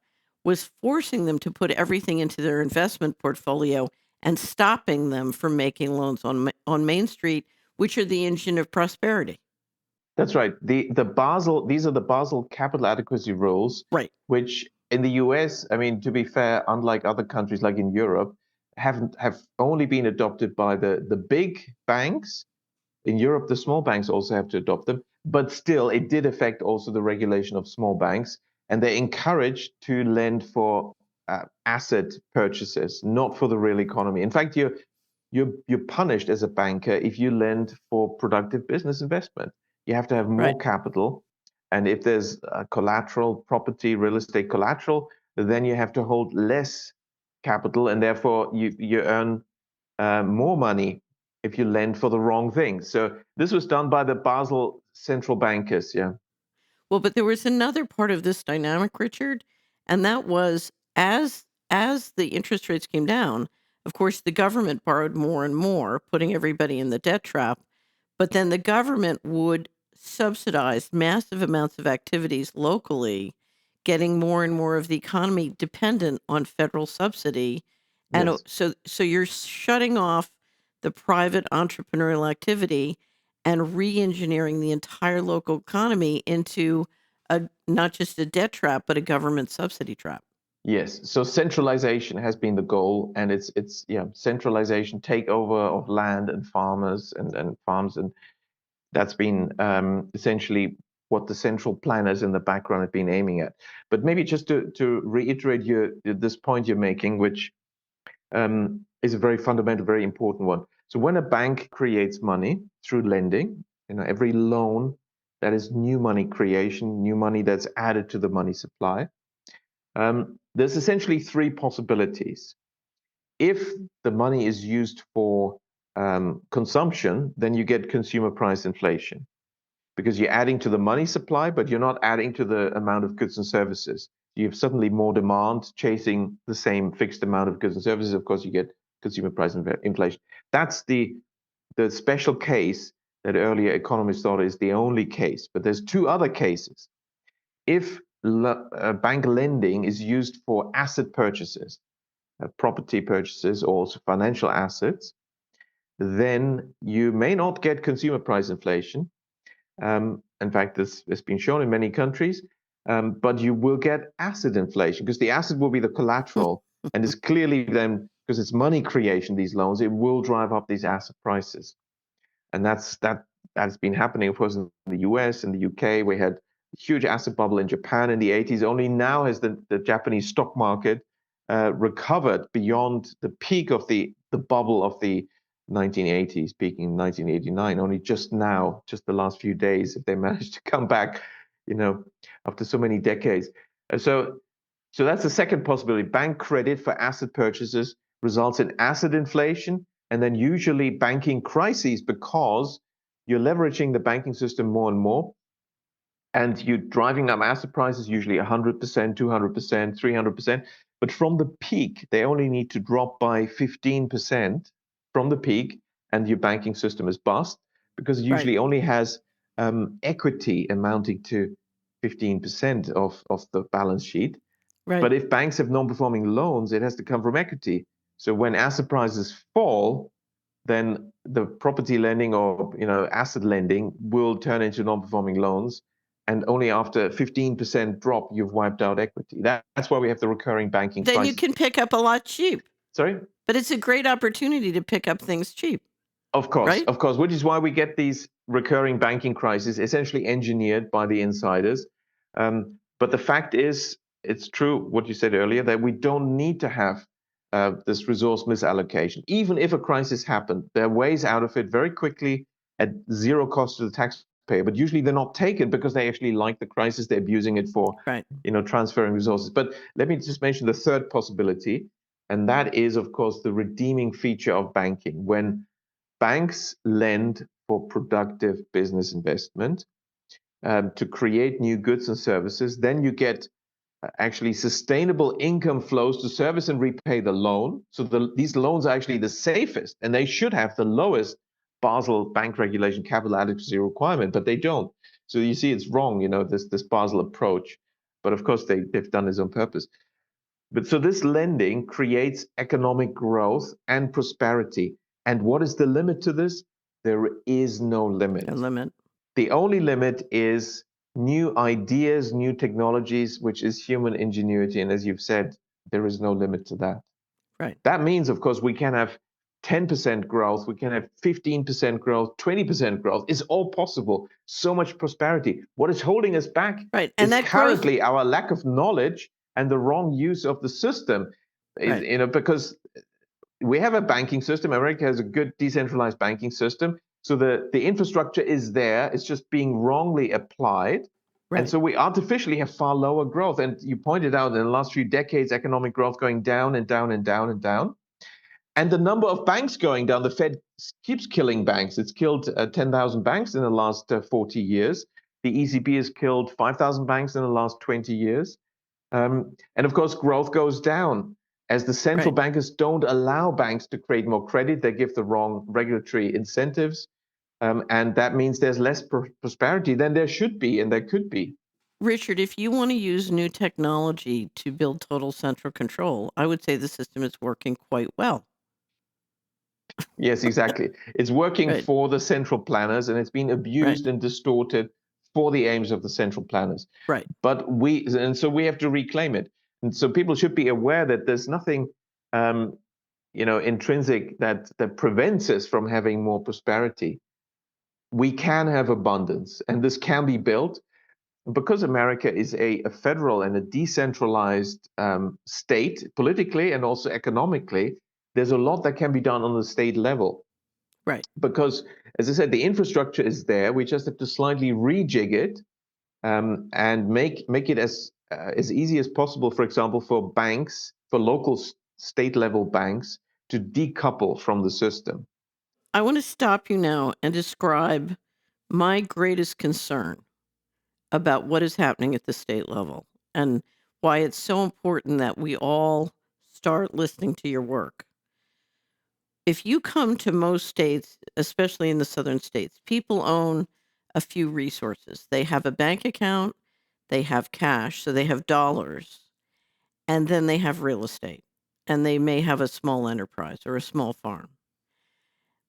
was forcing them to put everything into their investment portfolio and stopping them from making loans on Main Street, which are the engine of prosperity. That's right. The Basel, these are the Basel capital adequacy rules, Right. which in the US, I mean, to be fair, unlike other countries like in Europe, have only been adopted by the big banks. In Europe, the small banks also have to adopt them, but still, it did affect also the regulation of small banks, and they're encouraged to lend for asset purchases, not for the real economy. In fact, you're punished as a banker if you lend for productive business investment. You have to have Right. more capital, and if there's collateral, property, real estate collateral, then you have to hold less capital, and therefore you earn more money if you lend for the wrong things. So this was done by the Basel central bankers. Yeah. Well, but there was another part of this dynamic, Richard, and that was as the interest rates came down, of course, the government borrowed more and more, putting everybody in the debt trap. But then the government would subsidize massive amounts of activities locally, getting more and more of the economy dependent on federal subsidy. And Yes. so you're shutting off the private entrepreneurial activity and re-engineering the entire local economy into a not just a debt trap, but a government subsidy trap. Yes. So centralization has been the goal, and it's yeah, centralization, takeover of land and farmers and farms, and that's been essentially what the central planners in the background have been aiming at. But maybe just to reiterate this point you're making, which is a very fundamental, very important one. So when a bank creates money through lending, every loan that is new money creation, new money that's added to the money supply. There's essentially three possibilities. If the money is used for consumption, then you get consumer price inflation because you're adding to the money supply, but you're not adding to the amount of goods and services. You have suddenly more demand chasing the same fixed amount of goods and services. Of course, you get consumer price inflation. That's the special case that earlier economists thought is the only case. But there's two other cases. If bank lending is used for asset purchases, property purchases, or financial assets, then you may not get consumer price inflation. In fact, this has been shown in many countries, but you will get asset inflation because the asset will be the collateral, and it's clearly then because it's money creation, these loans, it will drive up these asset prices. And that's been happening, of course, in the US, in the UK. We had a huge asset bubble in Japan in the 80s. Only now has the Japanese stock market recovered beyond the peak of the bubble of the 1980s, peaking in 1989. Only just now, just the last few days, have they managed to come back, after so many decades. So that's the second possibility. Bank credit for asset purchases results in asset inflation and then usually banking crises because you're leveraging the banking system more and more and you're driving up asset prices, usually 100%, 200%, 300%. But from the peak, they only need to drop by 15% from the peak, and your banking system is bust because it Right. usually only has equity amounting to 15% of the balance sheet. Right. But if banks have non-performing loans, it has to come from equity. So when asset prices fall, then the property lending or asset lending will turn into non-performing loans. And only after 15% drop, you've wiped out equity. That's why we have the recurring banking Then you crisis. can pick up a lot cheap. Sorry? But it's a great opportunity to pick up things cheap, right? Of course, which is why we get these recurring banking crises essentially engineered by the insiders. But the fact is, it's true what you said earlier that we don't need to have this resource misallocation. Even if a crisis happened, there are ways out of it very quickly at zero cost to the taxpayer. But usually they're not taken because they actually like the crisis. They're abusing it for, Right. transferring resources. But let me just mention the third possibility, and that is, of course, the redeeming feature of banking when banks lend for productive business investment to create new goods and services. Then you get actually sustainable income flows to service and repay the loan. So these loans are actually the safest, and they should have the lowest Basel bank regulation capital adequacy requirement, but they don't. So you see, it's wrong, this Basel approach. But of course, they've done this on purpose. But so this lending creates economic growth and prosperity. And what is the limit to this? There is no limit. A limit. The only limit is new ideas, new technologies, which is human ingenuity. And as you've said, there is no limit to that. Right. That means, of course, we can have 10% growth, we can have 15% growth, 20% growth. It's all possible. So much prosperity. What is holding us back Right. And is that growth. currently our lack of knowledge and the wrong use of the system. Right. Because we have a banking system. America has a good decentralized banking system. So the infrastructure is there. It's just being wrongly applied. And Right. so we artificially have far lower growth. And you pointed out in the last few decades, economic growth going down and down and down and down. And the number of banks going down, the Fed keeps killing banks. It's killed 10,000 banks in the last 40 years. The ECB has killed 5,000 banks in the last 20 years. And of course, growth goes down as the central Right. bankers don't allow banks to create more credit. They give the wrong regulatory incentives. And that means there's less prosperity than there should be and there could be. Richard, if you want to use new technology to build total central control, I would say the system is working quite well. Yes, exactly. It's working Right. for the central planners and it's been Right. abused and distorted for the aims of the central planners. Right. So we have to reclaim it. And so people should be aware that there's nothing, intrinsic that prevents us from having more prosperity. We can have abundance, and this can be built because America is a federal and a decentralized state politically and also economically. There's a lot that can be done on the state level Right. because, as I said, the infrastructure is there. We just have to slightly rejig it and make it as easy as possible. For example, for banks, for local state level banks, to decouple from the system. I want to stop you now and describe my greatest concern about what is happening at the state level and why it's so important that we all start listening to your work. If you come to most states, especially in the southern states, people own a few resources. They have a bank account, they have cash, so they have dollars, and then they have real estate, and they may have a small enterprise or a small farm.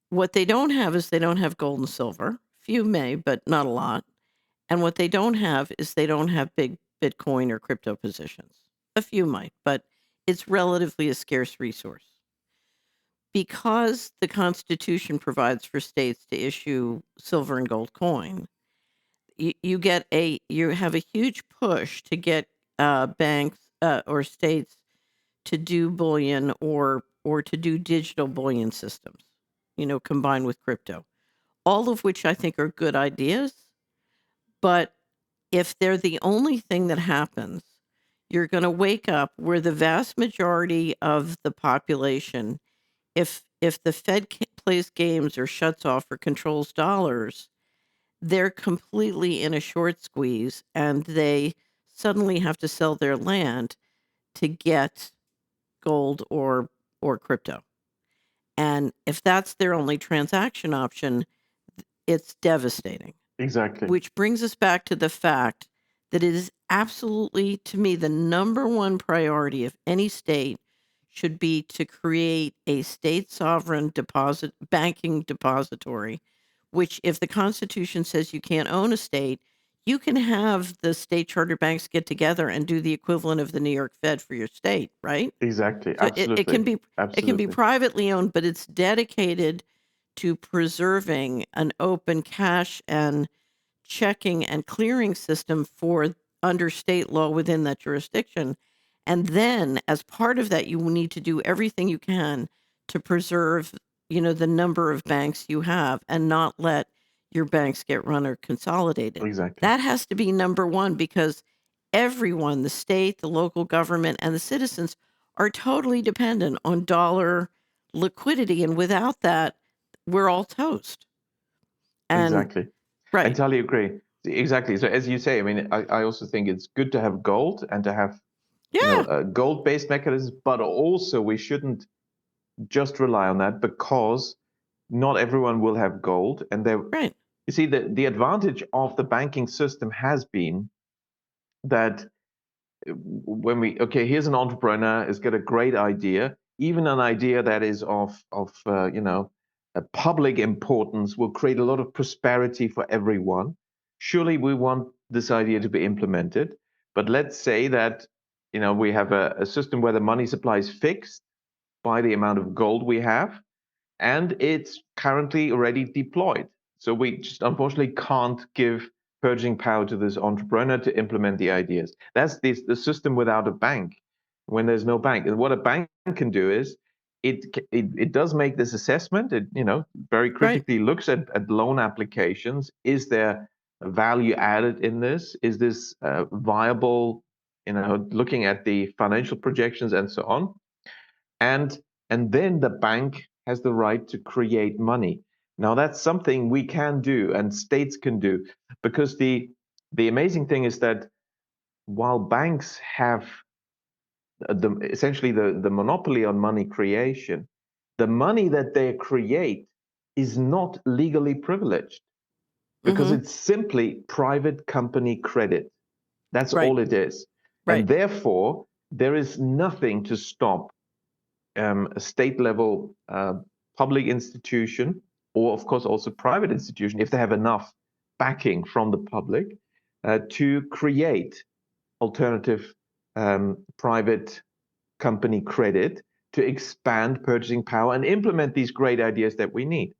What they don't have is they don't have gold and silver. Few may, but not a lot. And what they don't have is they don't have big Bitcoin or crypto positions. A few might, but it's relatively a scarce resource. Because the Constitution provides for states to issue silver and gold coin, you have a huge push to get banks or states to do bullion or to do digital bullion systems, combined with crypto. All of which I think are good ideas, but if they're the only thing that happens, you're going to wake up where the vast majority of the population, if the Fed plays games or shuts off or controls dollars, they're completely in a short squeeze and they suddenly have to sell their land to get gold or crypto. And if that's their only transaction option, it's devastating. Exactly. Which brings us back to the fact that it is absolutely, to me, the number one priority of any state should be to create a state sovereign banking depository, which if the Constitution says you can't own a state, you can have the state charter banks get together and do the equivalent of the New York Fed for your state, right? Exactly. So Absolutely. it can be Absolutely. privately owned, but it's dedicated to preserving an open cash and checking and clearing system for under state law within that jurisdiction. And then as part of that, you need to do everything you can to preserve, the number of banks you have and not let your banks get run or consolidated. Exactly. That has to be number one because everyone, the state, the local government, and the citizens are totally dependent on dollar liquidity. And without that, we're all toast. And Exactly. right. Entirely agree. Exactly. So as you say, I mean, I also think it's good to have gold and to have, Yeah. gold-based mechanisms, but also we shouldn't just rely on that because not everyone will have gold. And there, Right. you see, the advantage of the banking system has been that when here's an entrepreneur has got a great idea, even an idea that is of a public importance, will create a lot of prosperity for everyone. Surely we want this idea to be implemented, but let's say that we have a system where the money supply is fixed by the amount of gold we have, and it's currently already deployed. So we just unfortunately can't give purchasing power to this entrepreneur to implement the ideas. That's the system without a bank, when there's no bank. And what a bank can do is it does make this assessment. It very Right. critically looks at loan applications. Is there value added in this? Is this viable? Looking at the financial projections and so on, and and then the bank has the right to create money. Now that's something we can do and states can do, because the amazing thing is that while banks have essentially the monopoly on money creation, the money that they create is not legally privileged, because Mm-hmm. it's simply private company credit. That's Right. all it is. Right. And therefore, there is nothing to stop a state level public institution, or of course also private institution, if they have enough backing from the public, to create alternative private company credit to expand purchasing power and implement these great ideas that we need.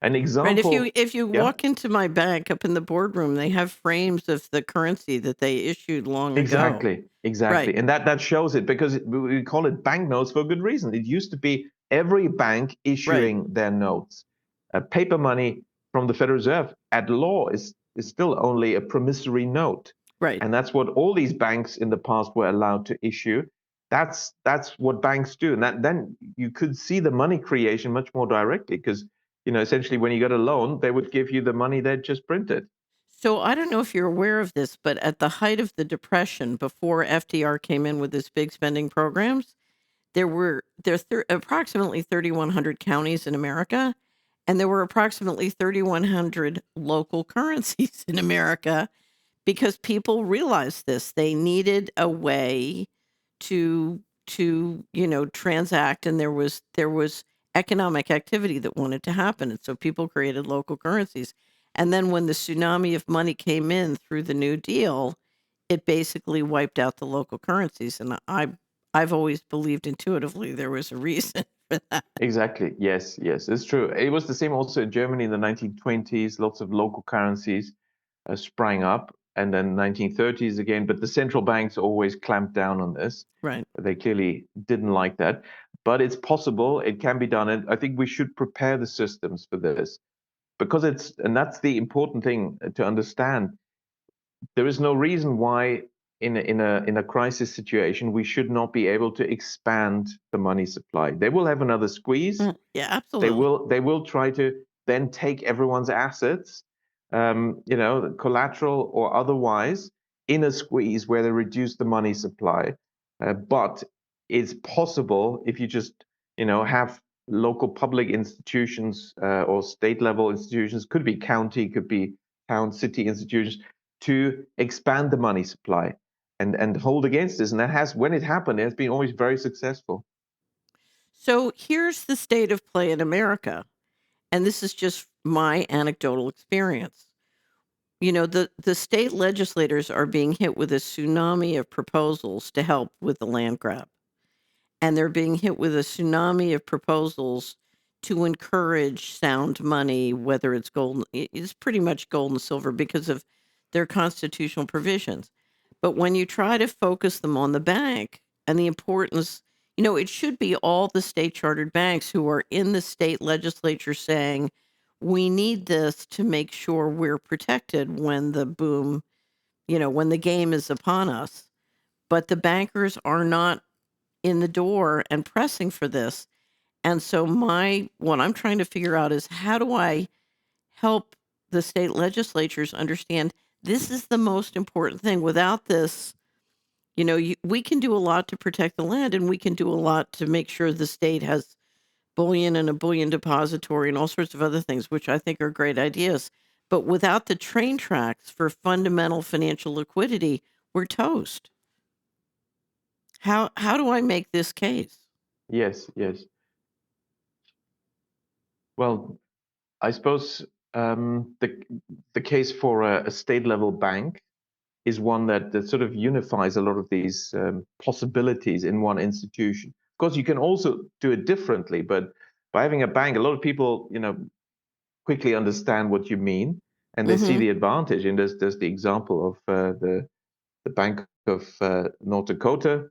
An Right. example, If you yeah. walk into my bank up in the boardroom, they have frames of the currency that they issued long ago. Exactly, exactly. Right. And that shows it, because we call it banknotes for a good reason. It used to be every bank Right. issuing their notes. Paper money from the Federal Reserve at law is still only a promissory note. Right. And that's what all these banks in the past were allowed to issue. That's what banks do. And then you could see the money creation much more directly, because essentially when you got a loan, they would give you the money they'd just printed. So I don't know if you're aware of this, but at the height of the Depression, before FDR came in with his big spending programs, there's approximately 3,100 counties in America, and there were approximately 3,100 local currencies in America, because people realized this. They needed a way to transact, and there was economic activity that wanted to happen, and so people created local currencies. And then when the tsunami of money came in through the New Deal, it basically wiped out the local currencies, and I've always believed intuitively there was a reason for that. Exactly. Yes, yes, it's true. It was the same also in Germany in the 1920s. Lots of local currencies sprang up, and then 1930s again. But the central banks always clamped down on this. Right. They clearly didn't like that. But it's possible. It can be done, and I think we should prepare the systems for this, because and that's the important thing to understand. There is no reason why in a crisis situation we should not be able to expand the money supply. They will have another squeeze. Yeah, They absolutely. will they will try to then take everyone's assets, collateral or otherwise, in a squeeze where they reduce the money supply. But it's possible if you just have local public institutions or state level institutions, could be county, could be town, city institutions, to expand the money supply and hold against this. And that has, when it happened, it has been always very successful. So here's the state of play in America, and this is just my anecdotal experience. The state legislators are being hit with a tsunami of proposals to help with the land grab. And they're being hit with a tsunami of proposals to encourage sound money, whether it's gold. It's pretty much gold and silver because of their constitutional provisions. But when you try to focus them on the bank and the importance, it should be all the state chartered banks who are in the state legislature saying, we need this to make sure we're protected when the boom, when the game is upon us. But the bankers are not in the door and pressing for this. And so what I'm trying to figure out is, how do I help the state legislatures understand this is the most important thing? Without this, we can do a lot to protect the land, and we can do a lot to make sure the state has bullion and a bullion depository and all sorts of other things, which I think are great ideas. But without the train tracks for fundamental financial liquidity, we're toast. How do I make this case? Yes, yes. Well, I suppose the case for a state level bank is one that sort of unifies a lot of these possibilities in one institution. Of course, you can also do it differently, but by having a bank, a lot of people, quickly understand what you mean, and they see Mhm. the advantage. And there's the example of the Bank of North Dakota,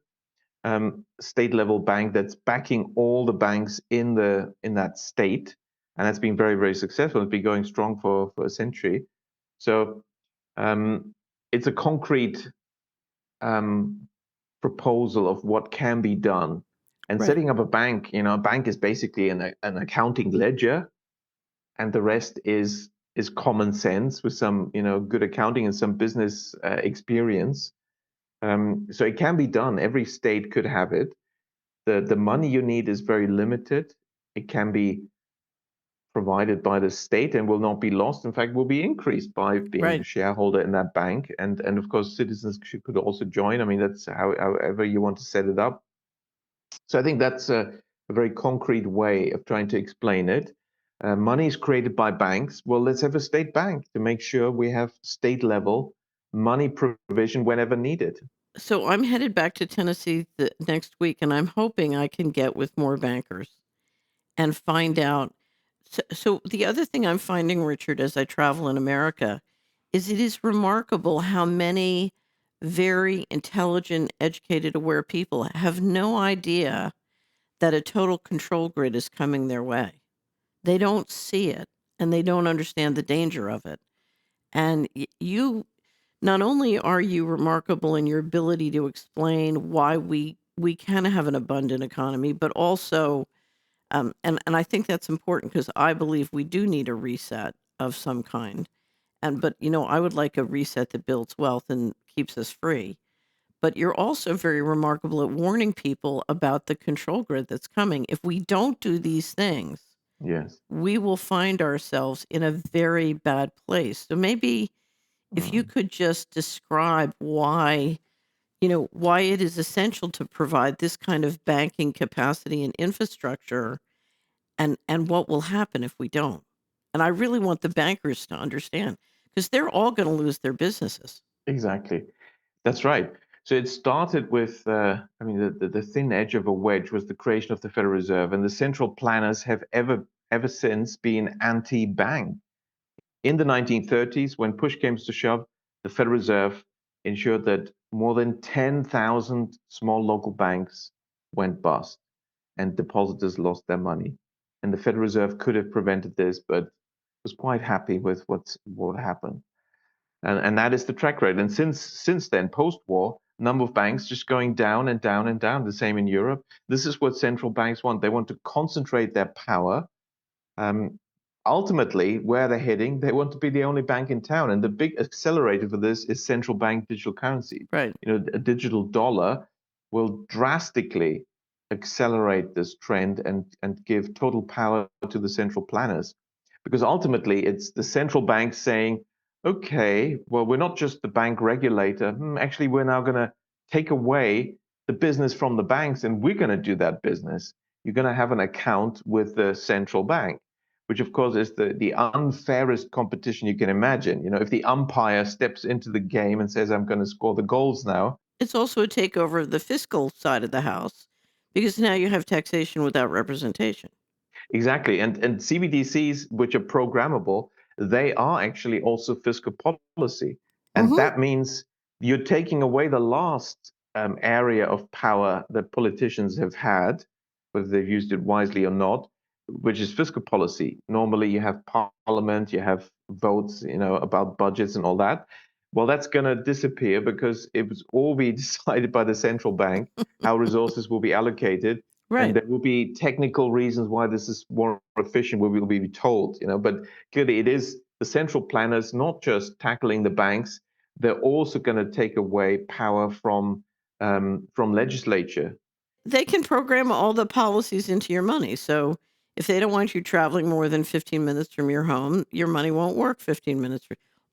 state level bank that's backing all the banks in that state, and that's been very very successful. It's been going strong for a century. So um, it's a concrete um, proposal of what can be done. And Right. setting up a bank, a bank is basically an accounting ledger, and the rest is common sense with some good accounting and some business experience. So it can be done. Every state could have it. The money you need is very limited. It can be provided by the state and will not be lost. In fact, will be increased by being a Right. shareholder in that bank. And of course, citizens could also join. I mean, that's however you want to set it up. So I think that's a very concrete way of trying to explain it. Money is created by banks. Well, let's have a state bank to make sure we have state level money provision whenever needed. So I'm headed back to Tennessee the next week, and I'm hoping I can get with more bankers and find out. So the other thing I'm finding, Richard, as I travel in America, is it is remarkable how many very intelligent, educated, aware people have no idea that a total control grid is coming their way. They don't see it and they don't understand the danger of it. And you, not only are you remarkable in your ability to explain why we can have an abundant economy, but also and I think that's important because I believe we do need a reset of some kind. And but I would like a reset that builds wealth and keeps us free. But you're also very remarkable at warning people about the control grid that's coming. If we don't do these things, Yes. we will find ourselves in a very bad place. So maybe if you Mm. could just describe why it is essential to provide this kind of banking capacity and infrastructure and what will happen if we don't. And I really want the bankers to understand because they're all going to lose their businesses. Exactly. That's right. So it started with, I mean, the thin edge of a wedge was the creation of the Federal Reserve, and the central planners have ever since been anti-bank. In the 1930s, when push came to shove, the Federal Reserve ensured that more than 10,000 small local banks went bust and depositors lost their money. And the Federal Reserve could have prevented this, but was quite happy with what happened. And that is the track record. And since then, post-war, number of banks just going down and down and down. The same in Europe. This is what central banks want. They want to concentrate their power. Um, Ultimately, where they're heading, they want to be the only bank in town. And the big accelerator for this is central bank digital currency. Right. A digital dollar will drastically accelerate this trend and give total power to the central planners. Because ultimately, it's the central bank saying, okay, well, we're not just the bank regulator. Actually, we're now going to take away the business from the banks and we're going to do that business. You're going to have an account with the central bank, which of course is the unfairest competition you can imagine. If the umpire steps into the game and says, I'm going to score the goals now. It's also a takeover of the fiscal side of the house because now you have taxation without representation. Exactly. And CBDCs, which are programmable, they are actually also fiscal policy. And Hmm. that means you're taking away the last area of power that politicians have had, whether they've used it wisely or not, which is fiscal policy. Normally you have parliament, you have votes, about budgets and all that. Well, that's going to disappear because it was all be decided by the central bank how resources will be allocated, and Right. there will be technical reasons why this is more efficient, we will be told, but clearly it is the central planners not just tackling the banks, they're also going to take away power from legislature. They can program all the policies into your money. So If they don't want you traveling more than 15 minutes from your home, your money won't work 15 minutes.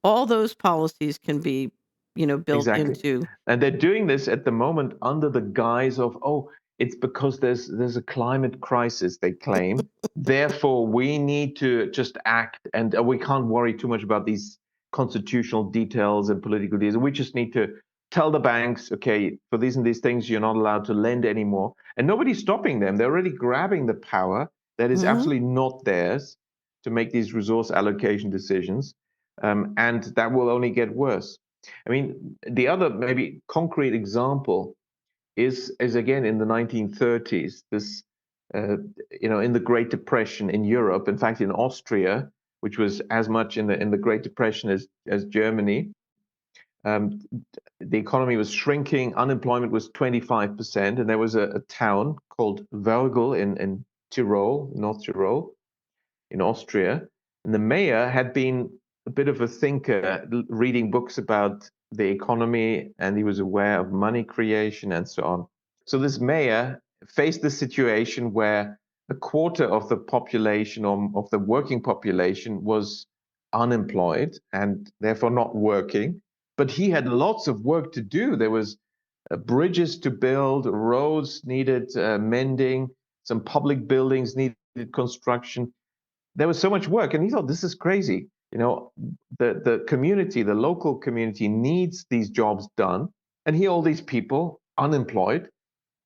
All those policies can be, built Exactly. into. And they're doing this at the moment under the guise of, oh, it's because there's a climate crisis, they claim. Therefore, we need to just act and we can't worry too much about these constitutional details and political details. We just need to tell the banks, okay, for these and these things, you're not allowed to lend anymore. And nobody's stopping them. They're already grabbing the power that is Mhm. absolutely not theirs to make these resource allocation decisions. And that will only get worse. I mean, the other maybe concrete example is again in the 1930s. This, uh, in the Great Depression in Europe, in fact, in Austria, which was as much in the Great Depression as Germany, um, the economy was shrinking. Unemployment was 25%, and there was a town called Wörgl in Tyrol, North Tyrol, in Austria. And the mayor had been a bit of a thinker, reading books about the economy, and he was aware of money creation and so on. So this mayor faced the situation where a quarter of the population or of the working population was unemployed and therefore not working. But he had lots of work to do. There was bridges to build, roads needed mending, some public buildings needed construction. There was so much work, and he thought, this is crazy. The community, the local community needs these jobs done, and here all these people unemployed.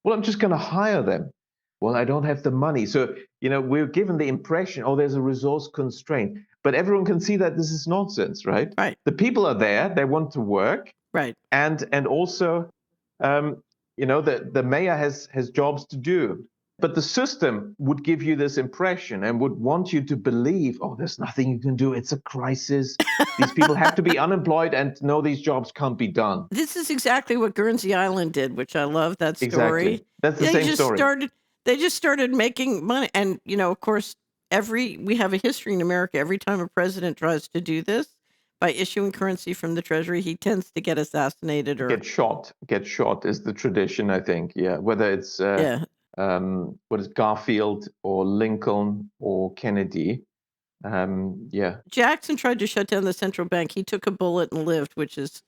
Well, I'm just going to hire them. Well, I don't have the money. So, we're given the impression, oh, there's a resource constraint. But everyone can see that this is nonsense, right? Right. The people are there, they want to work, Right. and also, um, the mayor has jobs to do. But the system would give you this impression and would want you to believe, oh, there's nothing you can do. It's a crisis. These people have to be unemployed, and no, these jobs can't be done. This is exactly what Guernsey Island did, which I love that story. Exactly. That's the They same just story. started they just started making money, and of course, every we have a history in America. Every time a president tries to do this by issuing currency from the treasury, he tends to get assassinated or Get shot is the tradition, I think. Yeah, whether it's yeah. what is Garfield or Lincoln or Kennedy. Yeah. Jackson tried to shut down the central bank. He took a bullet and lived, which is,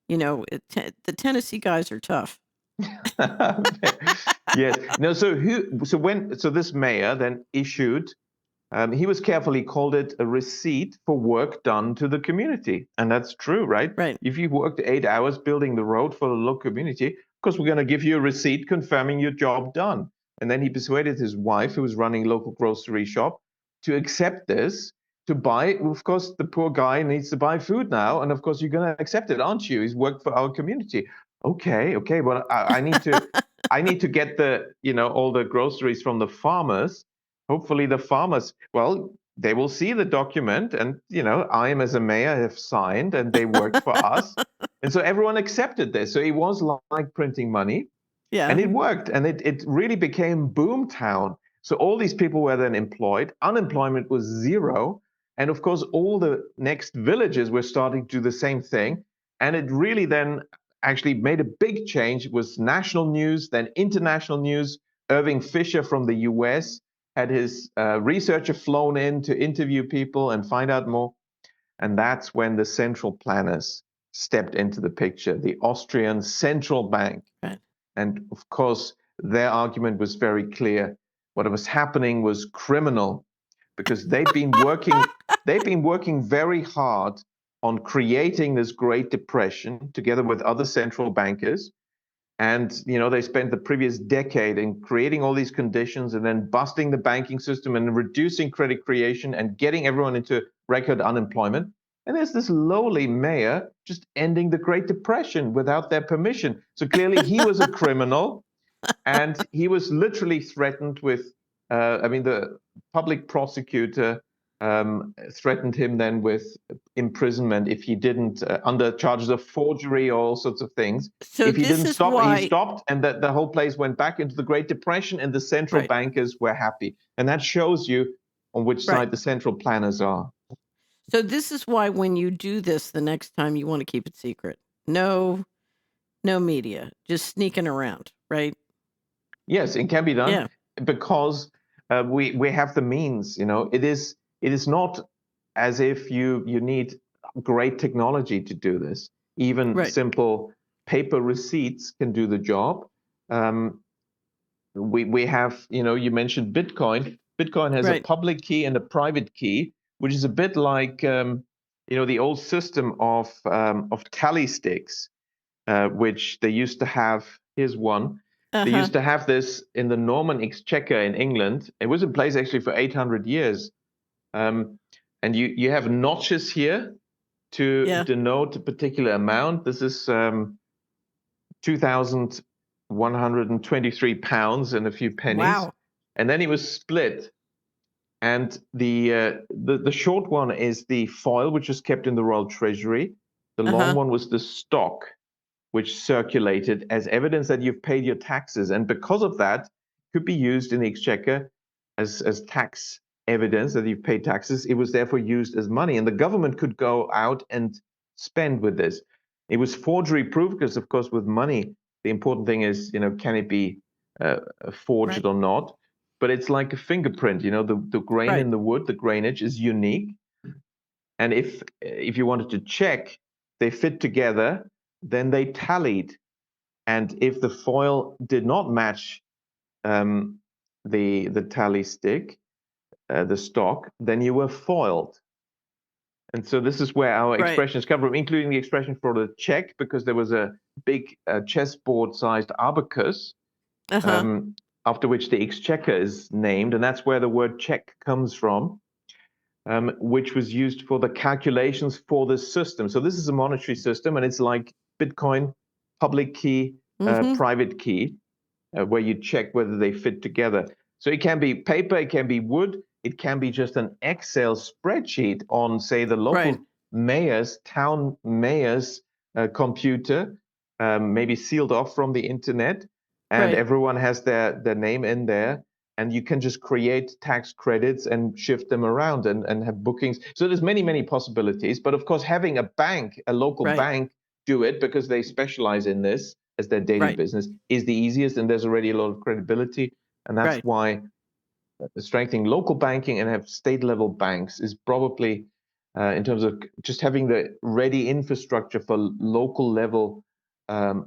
the Tennessee guys are tough. Yes. No. So this mayor then issued. He was careful. He called it a receipt for work done to the community, and that's true, right? Right. If you worked 8 hours building the road for the local community, of course we're going to give you a receipt confirming your job done. And then he persuaded his wife, who was running a local grocery shop, to accept this. To buy, of course, the poor guy needs to buy food now, and of course you're going to accept it, aren't you? He's worked for our community. Okay. Well, I need to get all the groceries from the farmers. Hopefully the farmers, well, they will see the document, and I am as a mayor have signed, and they worked for us. And so everyone accepted this. So it was like printing money, and Yeah. it worked, and it really became boom town. So all these people were then employed. Unemployment was zero. And of course, all the next villages were starting to do the same thing. And it really then actually made a big change. It was national news, then international news. Irving Fisher from the US had his researcher flown in to interview people and find out more. And that's when the central planners stepped into the picture, the Austrian central bank. Right. And of course, their argument was very clear. What was happening was criminal because they've been working very hard on creating this Great Depression together with other central bankers. And they spent the previous decade in creating all these conditions and then busting the banking system and reducing credit creation and getting everyone into record unemployment. And there's this lowly mayor just ending the Great Depression without their permission. So clearly he was a criminal, and he was literally threatened with. The public prosecutor threatened him then with imprisonment if he didn't, under charges of forgery or all sorts of things. So If he this didn't is stop, he why. stopped, and the whole place went back into the Great Depression, and the central Right. bankers were happy. And that shows you on which Right. side the central planners are. So this is why when you do this the next time you want to keep it secret. No media, just sneaking around, right? Yes, it can be done Yeah. because we have the means. It is not as if you need great technology to do this. Even Right. simple paper receipts can do the job. Um, we have, you mentioned Bitcoin. Bitcoin has a Right. public key and a private key, which is a bit like the old system of tally sticks, which they used to have. Here's one. They Uh-huh. used to have this in the Norman Exchequer in England. It was in place actually for 800 years. Um, and you have notches here to Yeah. denote a particular amount. This is 2,123 pounds and a few pennies. Wow. And then it was split. And the short one is the foil, which is kept in the Royal Treasury. The long Uh-huh. one was the stock, which circulated as evidence that you've paid your taxes. And because of that, could be used in the exchequer as tax evidence that you've paid taxes. It was therefore used as money. And the government could go out and spend with this. It was forgery proof because, of course, with money, the important thing is, can it be forged Right. or not? But it's like a fingerprint, the grain Right. in the wood, the grainage is unique. And if you wanted to check they fit together, then they tallied. And if the foil did not match um, the tally stick, the stock, then you were foiled. And so this is where our Right. expressions come from, including the expression for the check, because there was a big chessboard-sized abacus, Uh-huh. um, after which the exchequer is named, and that's where the word check comes from. Which was used for the calculations for this system. So this is a monetary system, and it's like Bitcoin, public key, Mm-hmm. private key, where you check whether they fit together. So it can be paper, it can be wood, it can be just an Excel spreadsheet on, say, the Right. local town mayor's computer, maybe sealed off from the internet, and Right. everyone has their name in there. And you can just create tax credits and shift them around and have bookings. So there's many, many possibilities. But of course, having a local Right. bank, do it because they specialize in this as their daily Right. business is the easiest, and there's already a lot of credibility. And that's Right. why strengthening local banking and have state level banks is probably, in terms of just having the ready infrastructure for local level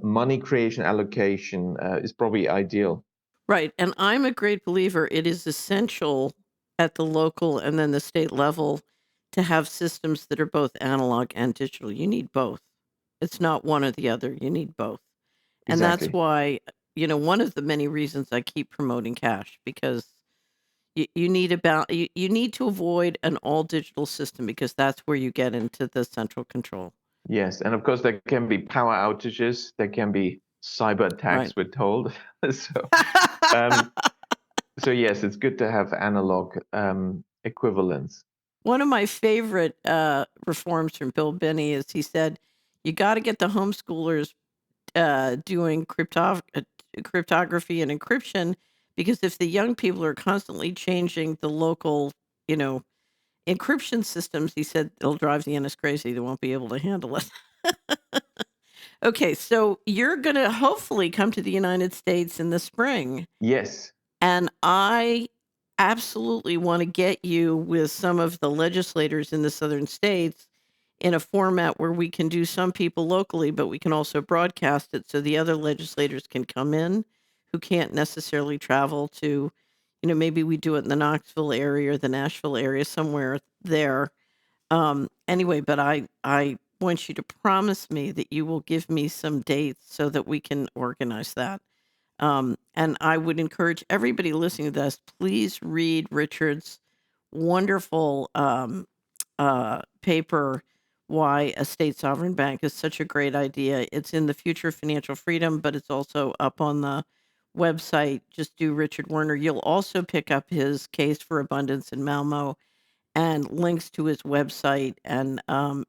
money creation allocation, is probably ideal. Right. And I'm a great believer it is essential at the local and then the state level to have systems that are both analog and digital. You need both. It's not one or the other. You need both. And that's Exactly. why, one of the many reasons I keep promoting cash because you need you need to avoid an all digital system because that's where you get into the central control. Yes, and of course there can be power outages, there can be cyber Right. attacks, we're told. So, um, so yes, it's good to have analog equivalents. One of my favorite reforms from Bill Binney is he said, you got to get the homeschoolers doing cryptography and encryption because if the young people are constantly changing the local, you know, encryption systems, he said they'll drive the NS crazy. They won't be able to handle it. Okay, so you're going to hopefully come to the United States in the spring. Yes, And I absolutely want to get you with some of the legislators in the southern states in a format where we can do some people locally, but we can also broadcast it so the other legislators can come in who can't necessarily travel to, maybe we do it in the Knoxville area or the Nashville area, somewhere there. Anyway, but I want you to promise me that you will give me some dates so that we can organize that. And I would encourage everybody listening to this, please read Richard's wonderful paper, Why a State Sovereign Bank is Such a Great Idea. It's in the Future of Financial Freedom, but it's also up on the website. Just do Richard Werner. You'll also pick up his case for abundance in Malmo and links to his website. And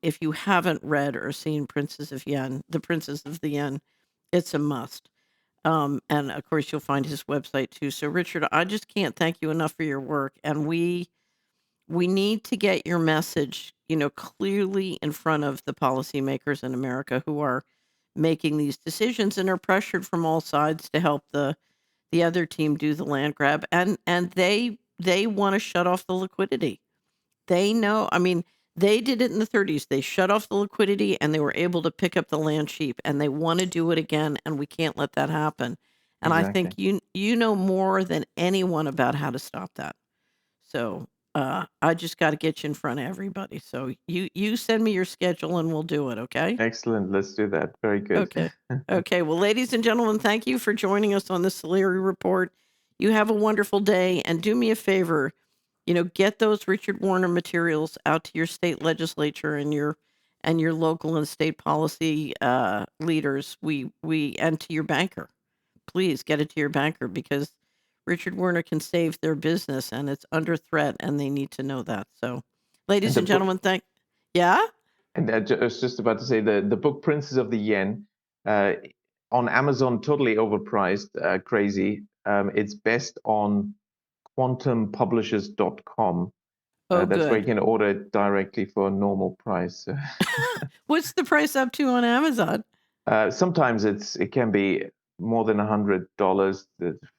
if you haven't read or seen The Princess of the Yen, it's a must. And of course, you'll find his website too. So, Richard, I just can't thank you enough for your work. And we need to get your message, clearly in front of the policymakers in America who are making these decisions and are pressured from all sides to help the other team do the land grab. And they they want to shut off the liquidity. They know, I mean, they did it in the 30s. They shut off the liquidity and they were able to pick up the land cheap, and they want to do it again, and we can't let that happen. And I think Exactly. you know more than anyone about how to stop that. So, I just got to get you in front of everybody. So you send me your schedule and we'll do it, okay? Excellent. Let's do that. Very good. Okay. Okay. Well, ladies and gentlemen, thank you for joining us on the Solari Report. You have a wonderful day, and do me a favor, get those Richard Werner materials out to your state legislature and your local and state policy leaders. We and to your banker. Please get it to your banker, because Richard Werner can save their business and it's under threat, and they need to know that. So, And ladies the and book, gentlemen, yeah. and I was just about to say the book Princes of the Yen uh, on Amazon, totally overpriced, crazy. It's best on quantumpublishers.com. Oh, That's where you good. can order it directly for a normal price. What's the price up to on Amazon? Sometimes it can be more than $100, $500,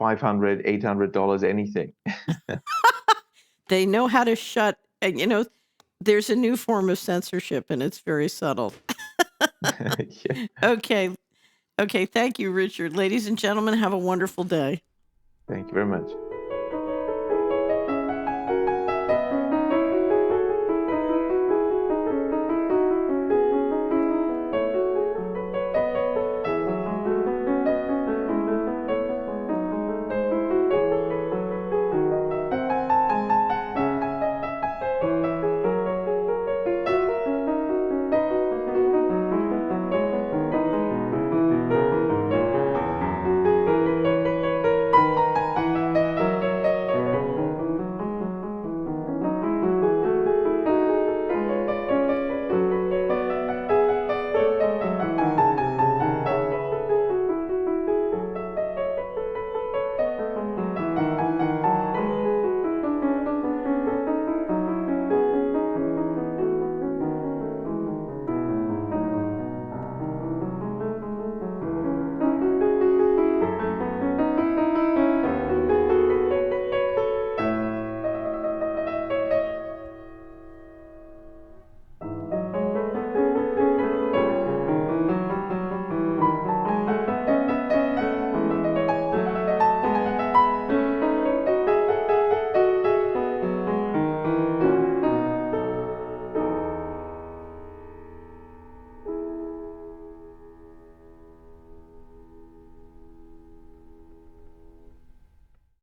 $800, anything. They know how to shut, and there's a new form of censorship, and it's very subtle. Yeah. Okay. Okay. Thank you, Richard. Ladies and gentlemen, have a wonderful day. Thank you very much.